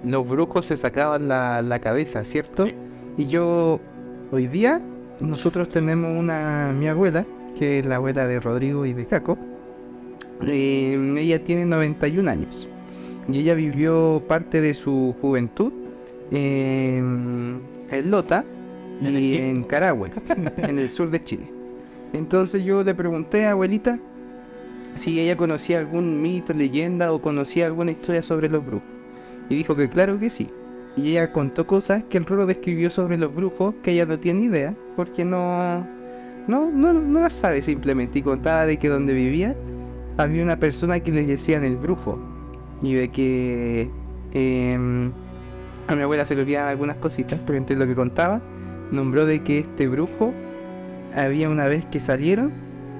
los brujos se sacaban la cabeza, ¿cierto? Sí. Y yo, hoy día, nosotros tenemos mi abuela, que es la abuela de Rodrigo y de Jaco. Ella tiene 91 años. Y ella vivió parte de su juventud en Lota y en Carahue, en el sur de Chile. Entonces yo le pregunté a abuelita si ella conocía algún mito, leyenda, o conocía alguna historia sobre los brujos. Y dijo que claro que sí. Y ella contó cosas que el Roro describió sobre los brujos que ella no tiene idea, porque no las sabe simplemente. Y contaba de que donde vivía había una persona que le decían el brujo, y de que a mi abuela se le olvidaban algunas cositas, pero entre lo que contaba, nombró de que este brujo había una vez que salieron,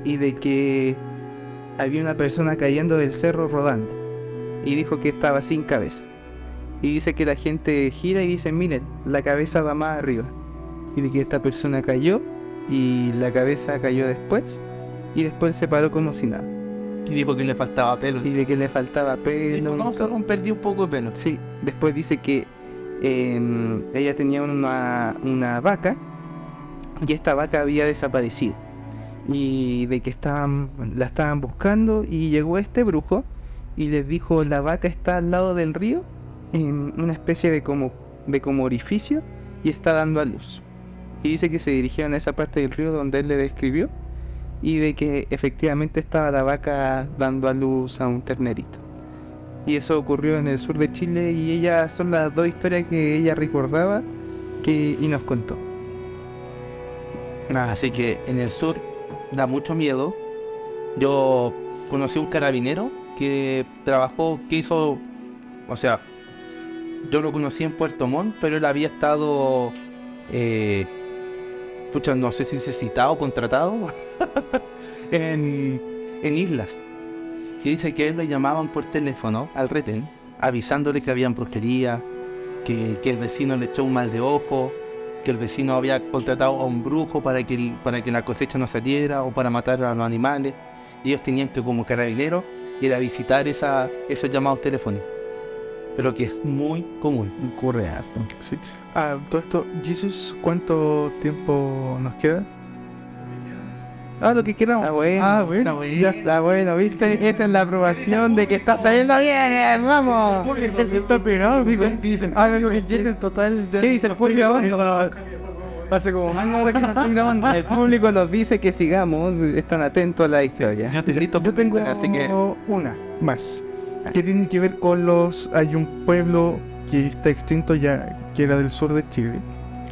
y de que había una persona cayendo del cerro rodando y dijo que estaba sin cabeza. Y dice que la gente gira y dice, miren, la cabeza va más arriba. Y de que esta persona cayó y la cabeza cayó después y después se paró como si nada. Y dijo que le faltaba pelo. Y de que le faltaba pelo. Dijo, no, perdón, perdí un poco de pelo. Sí, después dice que ella tenía una vaca y esta vaca había desaparecido. Y de que la estaban buscando y llegó este brujo y les dijo, la vaca está al lado del río en una especie de como orificio y está dando a luz. Y dice que se dirigieron a esa parte del río donde él le describió y de que efectivamente estaba la vaca dando a luz a un ternerito. Y eso ocurrió en el sur de Chile y ellas son las dos historias que ella recordaba y nos contó. Así que en el sur da mucho miedo. Yo conocí un carabinero que hizo, o sea, yo lo conocí en Puerto Montt, pero él había estado, no sé si se citado o contratado en islas. Y dice que él lo llamaban por teléfono al retén, avisándole que había brujería, que el vecino le echó un mal de ojo, que el vecino había contratado a un brujo para que la cosecha no saliera o para matar a los animales. Y ellos tenían que, como carabineros, ir a visitar esos llamados telefónicos. Pero que es muy común. Ocurre harto. Sí. Todo esto, Jesús, ¿cuánto tiempo nos queda? Lo que queramos. Bueno. Ya está bueno, ¿viste? Esa es la aprobación de que está saliendo bien. ¡Vamos! Se está pegado, dicen. Lo que quieren total. ¿Qué dice el público? Hace como ahora que no estoy grabando. El público nos dice que sigamos, están atentos a la historia. Yo estoy listo. Yo tengo así que una más. Que tiene que ver con hay un pueblo que está extinto ya, que era del sur de Chile,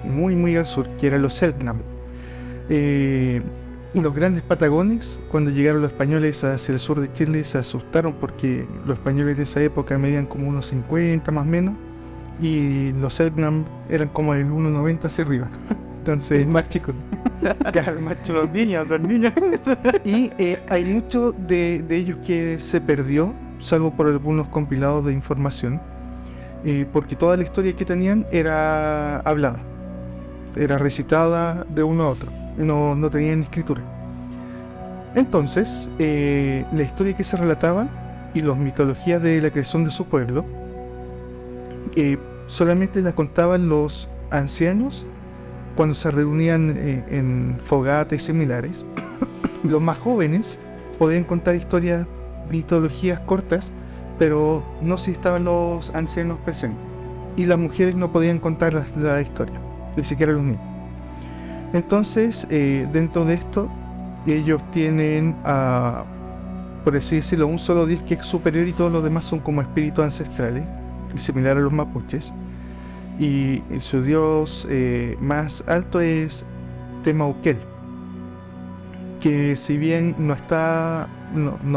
muy muy al sur, que era los Selknam. Los grandes patagones, cuando llegaron los españoles hacia el sur de Chile, se asustaron porque los españoles de esa época medían como unos 50 más o menos, y los Selknam eran como el 1,90 hacia arriba. Entonces, más chico. claro, más chico, los niños. Y hay mucho de ellos que se perdió, salvo por algunos compilados de información, porque toda la historia que tenían era hablada, era recitada de uno a otro, no tenían escritura. Entonces, la historia que se relataba y las mitologías de la creación de su pueblo solamente la contaban los ancianos cuando se reunían en fogatas similares. Los más jóvenes podían contar historias, mitologías cortas, pero no si estaban los ancianos presentes, y las mujeres no podían contar la historia, ni siquiera los niños. Entonces, dentro de esto, ellos tienen, por así decirlo, un solo dios que es superior y todos los demás son como espíritus ancestrales, similar a los mapuches, y su dios más alto es Temauquel, que si bien no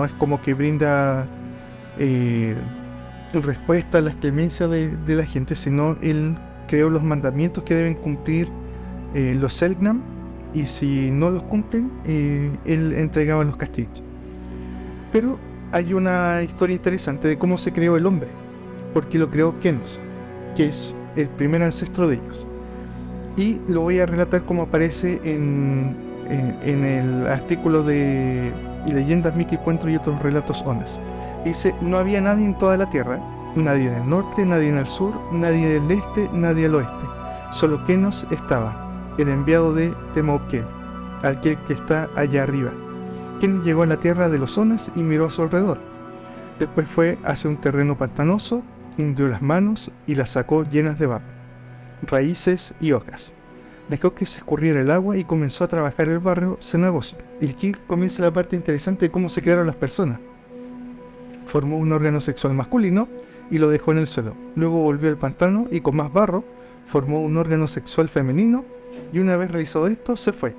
es como que brinda respuesta a las clemencias de la gente, sino él creó los mandamientos que deben cumplir los Selknam, y si no los cumplen, él entregaba los castigos. Pero hay una historia interesante de cómo se creó el hombre, porque lo creó Kenos, que es el primer ancestro de ellos, y lo voy a relatar como aparece en el artículo de Leyendas, Mitos y Cuentos y otros relatos Onas. Dice: no había nadie en toda la tierra, nadie en el norte, nadie en el sur, nadie del este, nadie al oeste, solo Kenos estaba, el enviado de Temauquel, aquel que está allá arriba. Kenos llegó a la tierra de los Onas y miró a su alrededor. Después fue hacia un terreno pantanoso, hundió las manos y las sacó llenas de barro, raíces y hojas. Dejó que se escurriera el agua y comenzó a trabajar el barro cenagoso. Y aquí comienza la parte interesante de cómo se crearon las personas. Formó un órgano sexual masculino y lo dejó en el suelo. Luego volvió al pantano y con más barro formó un órgano sexual femenino, y una vez realizado esto se fue.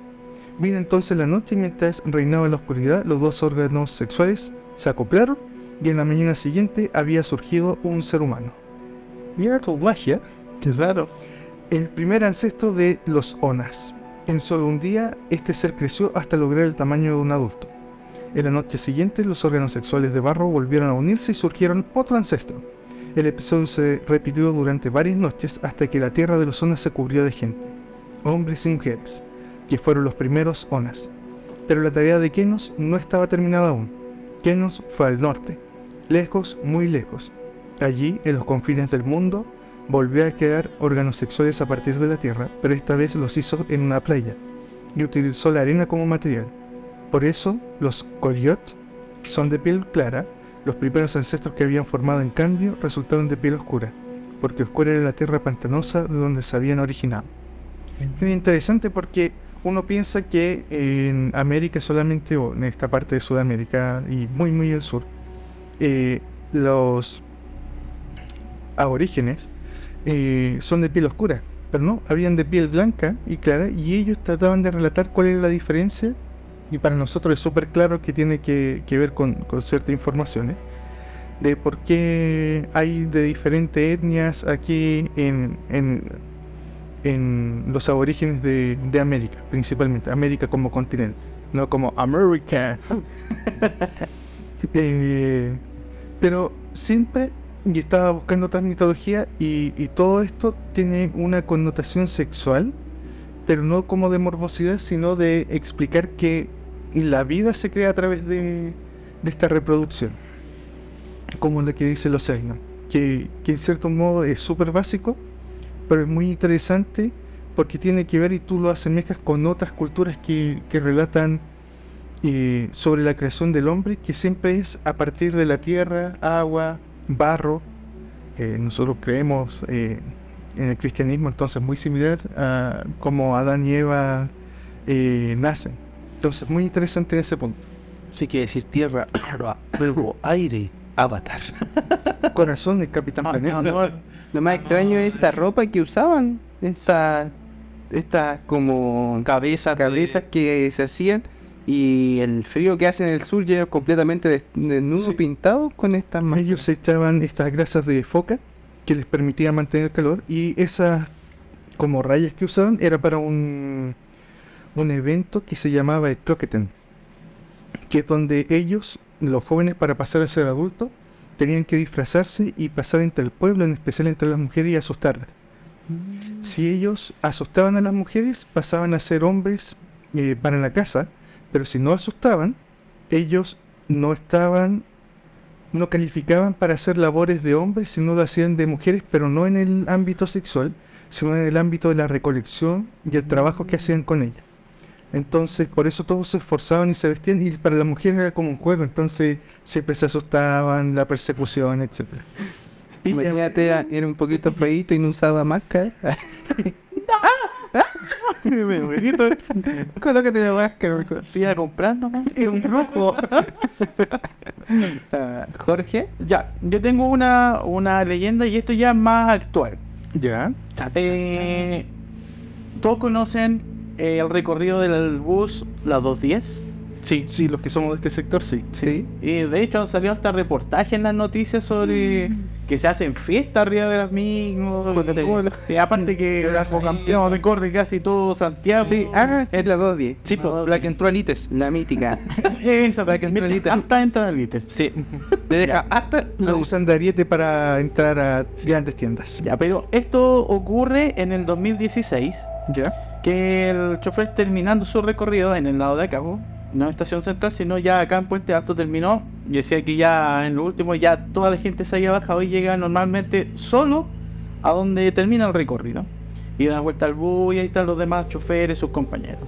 Vino entonces la noche y mientras reinaba la oscuridad los dos órganos sexuales se acoplaron y en la mañana siguiente había surgido un ser humano. Mira tu magia, Qué raro. el primer ancestro de los Onas. En solo un día este ser creció hasta lograr el tamaño de un adulto. En la noche siguiente, los órganos sexuales de barro volvieron a unirse y surgieron otro ancestro. El episodio se repitió durante varias noches hasta que la tierra de los Onas se cubrió de gente, hombres y mujeres, que fueron los primeros Onas. Pero la tarea de Kenos no estaba terminada aún. Kenos fue al norte, lejos, muy lejos. Allí, en los confines del mundo, volvió a crear órganos sexuales a partir de la tierra, pero esta vez los hizo en una playa y utilizó la arena como material. Por eso, los Koliot son de piel clara. Los primeros ancestros que habían formado, en cambio, resultaron de piel oscura, porque oscura era la tierra pantanosa de donde se habían originado. Es muy interesante porque uno piensa que en América solamente, o en esta parte de Sudamérica y muy muy al sur, los aborígenes son de piel oscura, pero no, habían de piel blanca y clara, y ellos trataban de relatar cuál era la diferencia. Y para nosotros es súper claro que tiene que ver con ciertas informaciones de por qué hay de diferentes etnias aquí en los aborígenes de América, principalmente América como continente, no como América. Pero siempre, y estaba buscando otras mitologías, y todo esto tiene una connotación sexual, pero no como de morbosidad, sino de explicar que la vida se crea a través de esta reproducción, como la que dice los Einar, que en cierto modo es súper básico, pero es muy interesante porque tiene que ver, y tú lo asemejas con otras culturas que relatan sobre la creación del hombre, que siempre es a partir de la tierra, agua, barro. Nosotros creemos en el cristianismo, entonces muy similar a como Adán y Eva nacen. Entonces muy interesante en ese punto. Sí, quiere decir tierra, agua, fuego, aire, avatar. Corazón del Capitán Planeta. Lo más extraño es esta ropa que usaban, estas como cabezas que se hacían, y el frío que hace en el sur lleno completamente desnudo, Sí. Pintados con estas Ellos se echaban estas grasas de foca que les permitían mantener el calor, y esas como rayas que usaban era para un evento que se llamaba el Cloqueten, que es donde ellos, los jóvenes, para pasar a ser adultos, tenían que disfrazarse y pasar entre el pueblo, en especial entre las mujeres, y asustarlas. Si ellos asustaban a las mujeres, pasaban a ser hombres para la casa, pero si no asustaban, ellos no calificaban para hacer labores de hombres, sino lo hacían de mujeres, pero no en el ámbito sexual, sino en el ámbito de la recolección y el trabajo que hacían con ella. Entonces, por eso todos se esforzaban y se vestían, y para la mujer era como un juego, entonces siempre se asustaban, la persecución, etc. Imagínate, era un poquito feíto y no usaba máscara. Colócate la máscara, Fui a comprar nomás. es un rojo. Jorge, Ya, yo tengo una leyenda, y esto ya es más actual. ¿Ya? Todos conocen el recorrido del bus, la 210. Sí, los que somos de este sector, sí. sí. Y de hecho han salido hasta reportajes en las noticias sobre que se hacen fiestas arriba de las mismas. Y aparte que el campeón recorre casi todo Santiago. Sí, es la 210. Sí, pues, la que entró a Lites. La mítica. Esa, La que entra en Lites. hasta entra en Lites. Sí. Te deja hasta Lo usan de ariete para entrar a grandes tiendas. Ya, pero esto ocurre en el 2016, ¿Ya? que el chofer, terminando su recorrido en el lado de acá, no en Estación Central, sino ya acá en Puente Alto, terminó, y decía que ya en lo último ya toda la gente se había bajado y llega normalmente solo a donde termina el recorrido, y da vuelta al bus, y ahí están los demás choferes, sus compañeros.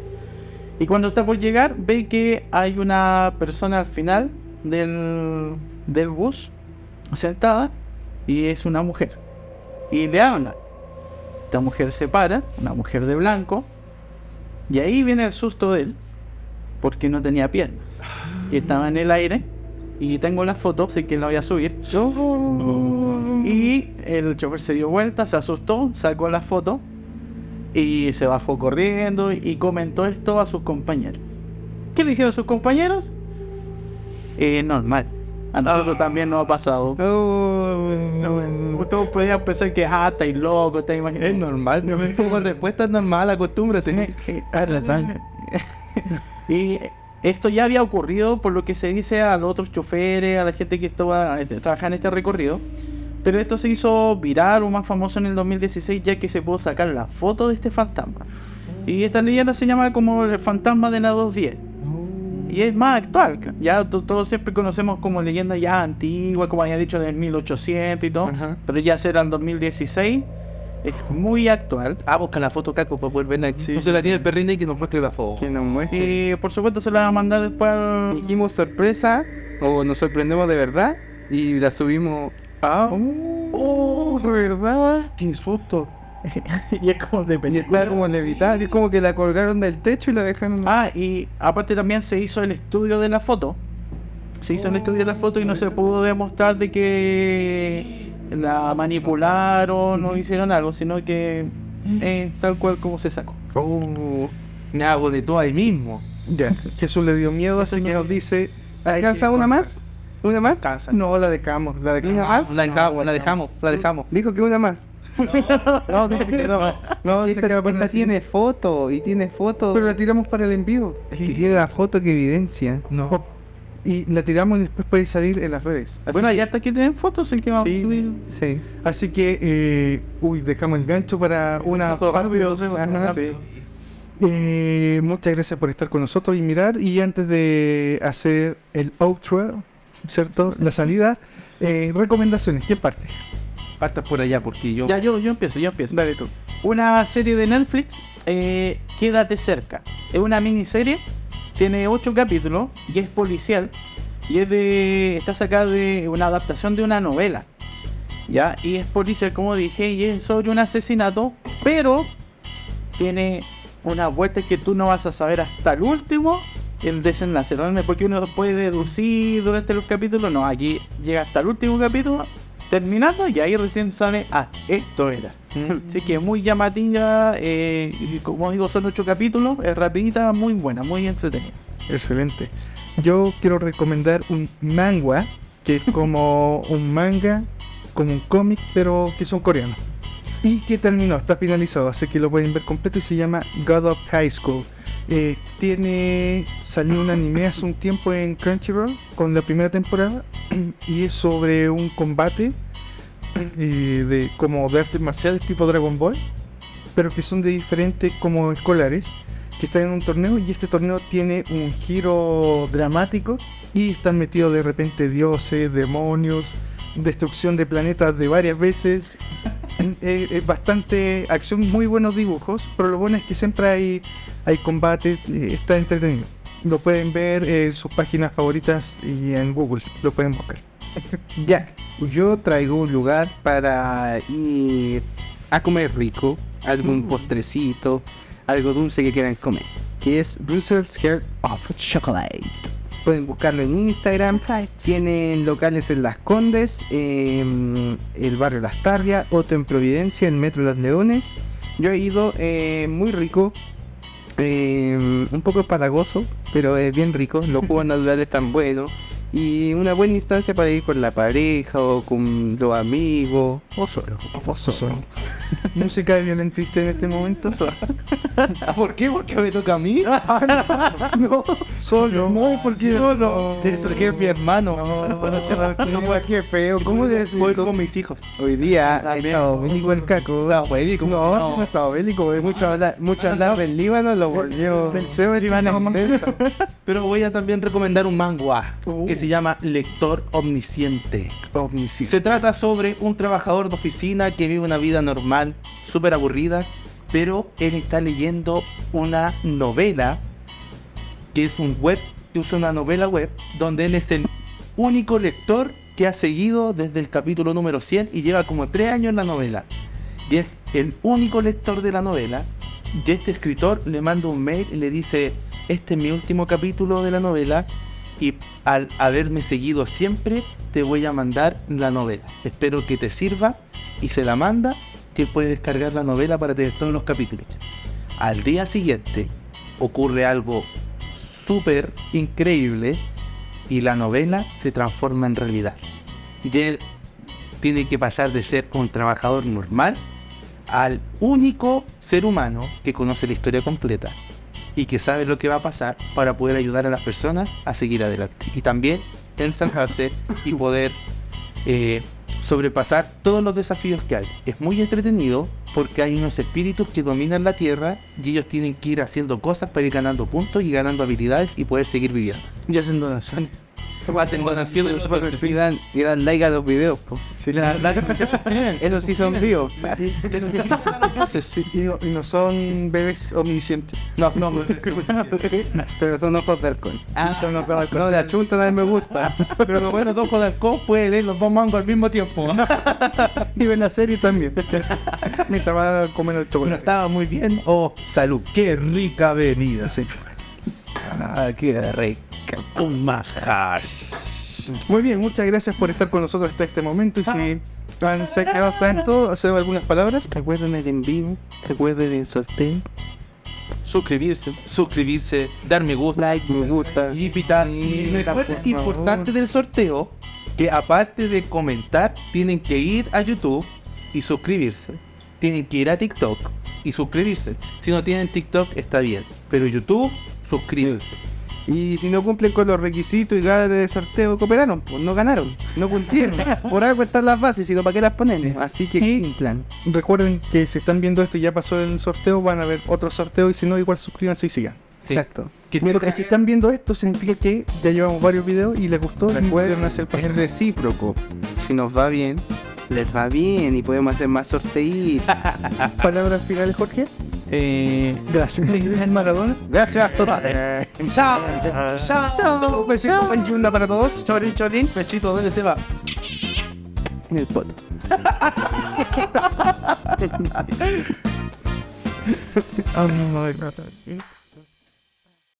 Y cuando está por llegar, ve que hay una persona al final del bus sentada, y es una mujer, y le habla. Esta mujer se para, una mujer de blanco, y ahí viene el susto de él, porque no tenía piernas y estaba en el aire. Y tengo las fotos, así que la voy a subir. Y el chofer se dio vuelta, se asustó, sacó la foto y se bajó corriendo y comentó esto a sus compañeros. ¿Qué le dijeron a sus compañeros? Normal. A nosotros también nos ha pasado. Todos podían pensar que estáis loco, te imaginas. es normal. Como respuesta es normal, acostúmbrate. Y esto ya había ocurrido por lo que se dice a los otros choferes, a la gente que estaba trabajando en este recorrido. Pero esto se hizo viral o más famoso en el 2016, ya que se pudo sacar la foto de este fantasma. Y esta leyenda se llama como el fantasma de la 210. Y es más actual. Ya todos siempre conocemos como leyenda ya antigua, como había dicho, del 1800 y todo. Ajá. Pero ya será el 2016. Es muy actual. Busca la foto, Caco, para poder verla. Sí. No se la tiene el perrine y que nos muestre la foto. Que nos muestre. Y por supuesto se la va a mandar después al... Dijimos sorpresa o nos sorprendemos de verdad y la subimos. ¿Verdad? ¡Qué susto! y es como de Y película. está como levitar, es como que la colgaron del techo y la dejaron. Y aparte también se hizo el estudio de la foto. Se hizo el estudio de la foto y no se pudo demostrar de que la manipularon o hicieron algo, sino que tal cual como se sacó. Me hago de todo ahí mismo. Ya, Jesús le dio miedo, así que nos dice... ¿Alcanza una más? ¿Una más? Cansa. No, la dejamos. ¿Una más? La dejamos. Dijo que una más. No, dice que no. No, dice que va a poner Esta así. tiene foto y tiene foto. Pero la tiramos para el envío. Es que tiene la foto que evidencia. No. Y la tiramos y después puede salir en las redes. Así Bueno, que- ya hasta aquí tienen fotos, así que vamos Sí. a subir. Sí. Así que, dejamos el gancho para una Rápido, Ajá, rápido. sí. Muchas gracias por estar con nosotros y mirar. Y antes de hacer el outro, ¿cierto? La salida, recomendaciones. ¿Qué parte? Partas por allá porque yo... Ya, yo empiezo. Dale tú. Una serie de Netflix, Quédate cerca. Es una miniserie, tiene 8 capítulos y es policial. Y está sacada de una adaptación de una novela. Ya, y es policial, como dije, y es sobre un asesinato, pero tiene una vuelta que tú no vas a saber hasta el último el desenlace, realmente, porque uno puede deducir durante los capítulos. No, aquí llega hasta el último capítulo, terminando, y ahí recién sabe, esto era. Así que muy llamativa, y como digo, son 8 capítulos, es rapidita, muy buena, muy entretenida. Excelente. Yo quiero recomendar un manga, que es como un manga, como un cómic, pero que son coreanos. Y que terminó, está finalizado, así que lo pueden ver completo y se llama God of High School. Salió un anime hace un tiempo en Crunchyroll con la primera temporada y es sobre un combate como de artes marciales tipo Dragon Ball, pero que son de diferentes como escolares que están en un torneo y este torneo tiene un giro dramático y están metidos de repente dioses, demonios, destrucción de planetas de varias veces. Es bastante acción, muy buenos dibujos, pero lo bueno es que siempre hay combate, está entretenido. Lo pueden ver en sus páginas favoritas y en Google, lo pueden buscar. Ya, yo traigo un lugar para ir a comer rico, algún postrecito, algo dulce que quieran comer, que es Brussels Heart of Chocolate. Pueden buscarlo en Instagram, tienen locales en Las Condes, el barrio Las Tarrias, otro en Providencia, en Metro Las Leones. Yo he ido, muy rico, un poco empalagoso, pero es bien rico, los jugos naturales están buenos. Y una buena instancia para ir con la pareja o con los amigos o solo. Música de violín triste en este momento. ¿Por qué? ¿Porque me toca a mí? No, solo, no, porque solo. Eso que es mi hermano. No, qué feo. ¿Cómo decís Voy eso? con mis hijos. Hoy día ha estado bélico el caco. No, bélico, No, no. no estaba bélico. Mucho hablar del Líbano lo volvió. Pensé que iban a Pero voy a también recomendar un manga que se llama Lector Omnisciente. Se trata sobre un trabajador de oficina que vive una vida normal, súper aburrida, pero él está leyendo una novela que es una novela web donde él es el único lector que ha seguido desde el capítulo número 100 y lleva como 3 años en la novela. Y es el único lector de la novela. Y este escritor le manda un mail y le dice: este es mi último capítulo de la novela y al haberme seguido siempre te voy a mandar la novela. Espero que te sirva, y se la manda, que puede descargar la novela para tener todos los capítulos. Al día siguiente ocurre algo súper increíble y la novela se transforma en realidad. Y él tiene que pasar de ser un trabajador normal al único ser humano que conoce la historia completa. y que sabe lo que va a pasar para poder ayudar a las personas a seguir adelante. Y también ensanjarse y poder sobrepasar todos los desafíos que hay. Es muy entretenido porque hay unos espíritus que dominan la tierra y ellos tienen que ir haciendo cosas para ir ganando puntos y ganando habilidades y poder seguir viviendo. Y hacen donaciones. Hacen donaciones de los Y dan like a los videos, po. Sí, se suscriben. Esos sí son vivos. Y no son bebés omniscientes. No, Pero son ojos de halcón. Son los bebés. No, de achunta nadie me gusta. pero lo bueno, 2 ojos de halcón puede leer los 2 mangos al mismo tiempo. Y ven la serie también. Mientras va a comer el Bueno, chocolate. estaba muy bien. Oh, salud, qué rica bebida. Sí. Ah, qué rica. Un manjar. Muy bien, muchas gracias por estar con nosotros hasta este momento. Y si se ha quedado tanto, hacer algunas palabras. Recuerden el en vivo, recuerden el sorteo, Suscribirse, dar me gusta. like, me gusta. Y pitar. Y recuerden, por importante del sorteo, que aparte de comentar, tienen que ir a YouTube y suscribirse. Tienen que ir a TikTok y suscribirse. Si no tienen TikTok, está bien. Pero YouTube, suscríbanse. Y si no cumplen con los requisitos y ganas de sorteo, cooperaron, pues no ganaron, no cumplieron. Por algo están las bases, sino para qué las ponen. Así que cumplan. Recuerden que si están viendo esto y ya pasó el sorteo, van a ver otro sorteo. Y si no, igual suscríbanse y sigan. Sí. Exacto. Porque si están viendo esto, significa que ya llevamos varios videos y les gustó. Y Recuerden, quieren hacer es recíproco. Si nos va bien, les va bien y podemos hacer más sorteitos. palabras finales, Jorge. Gracias. Maradona. Gracias totales. Chao. Chao. Un besito en Yunda para todos. Chorin, chorin. Besito, ¿dónde se va? En el poto. Ah, no, no, no, no.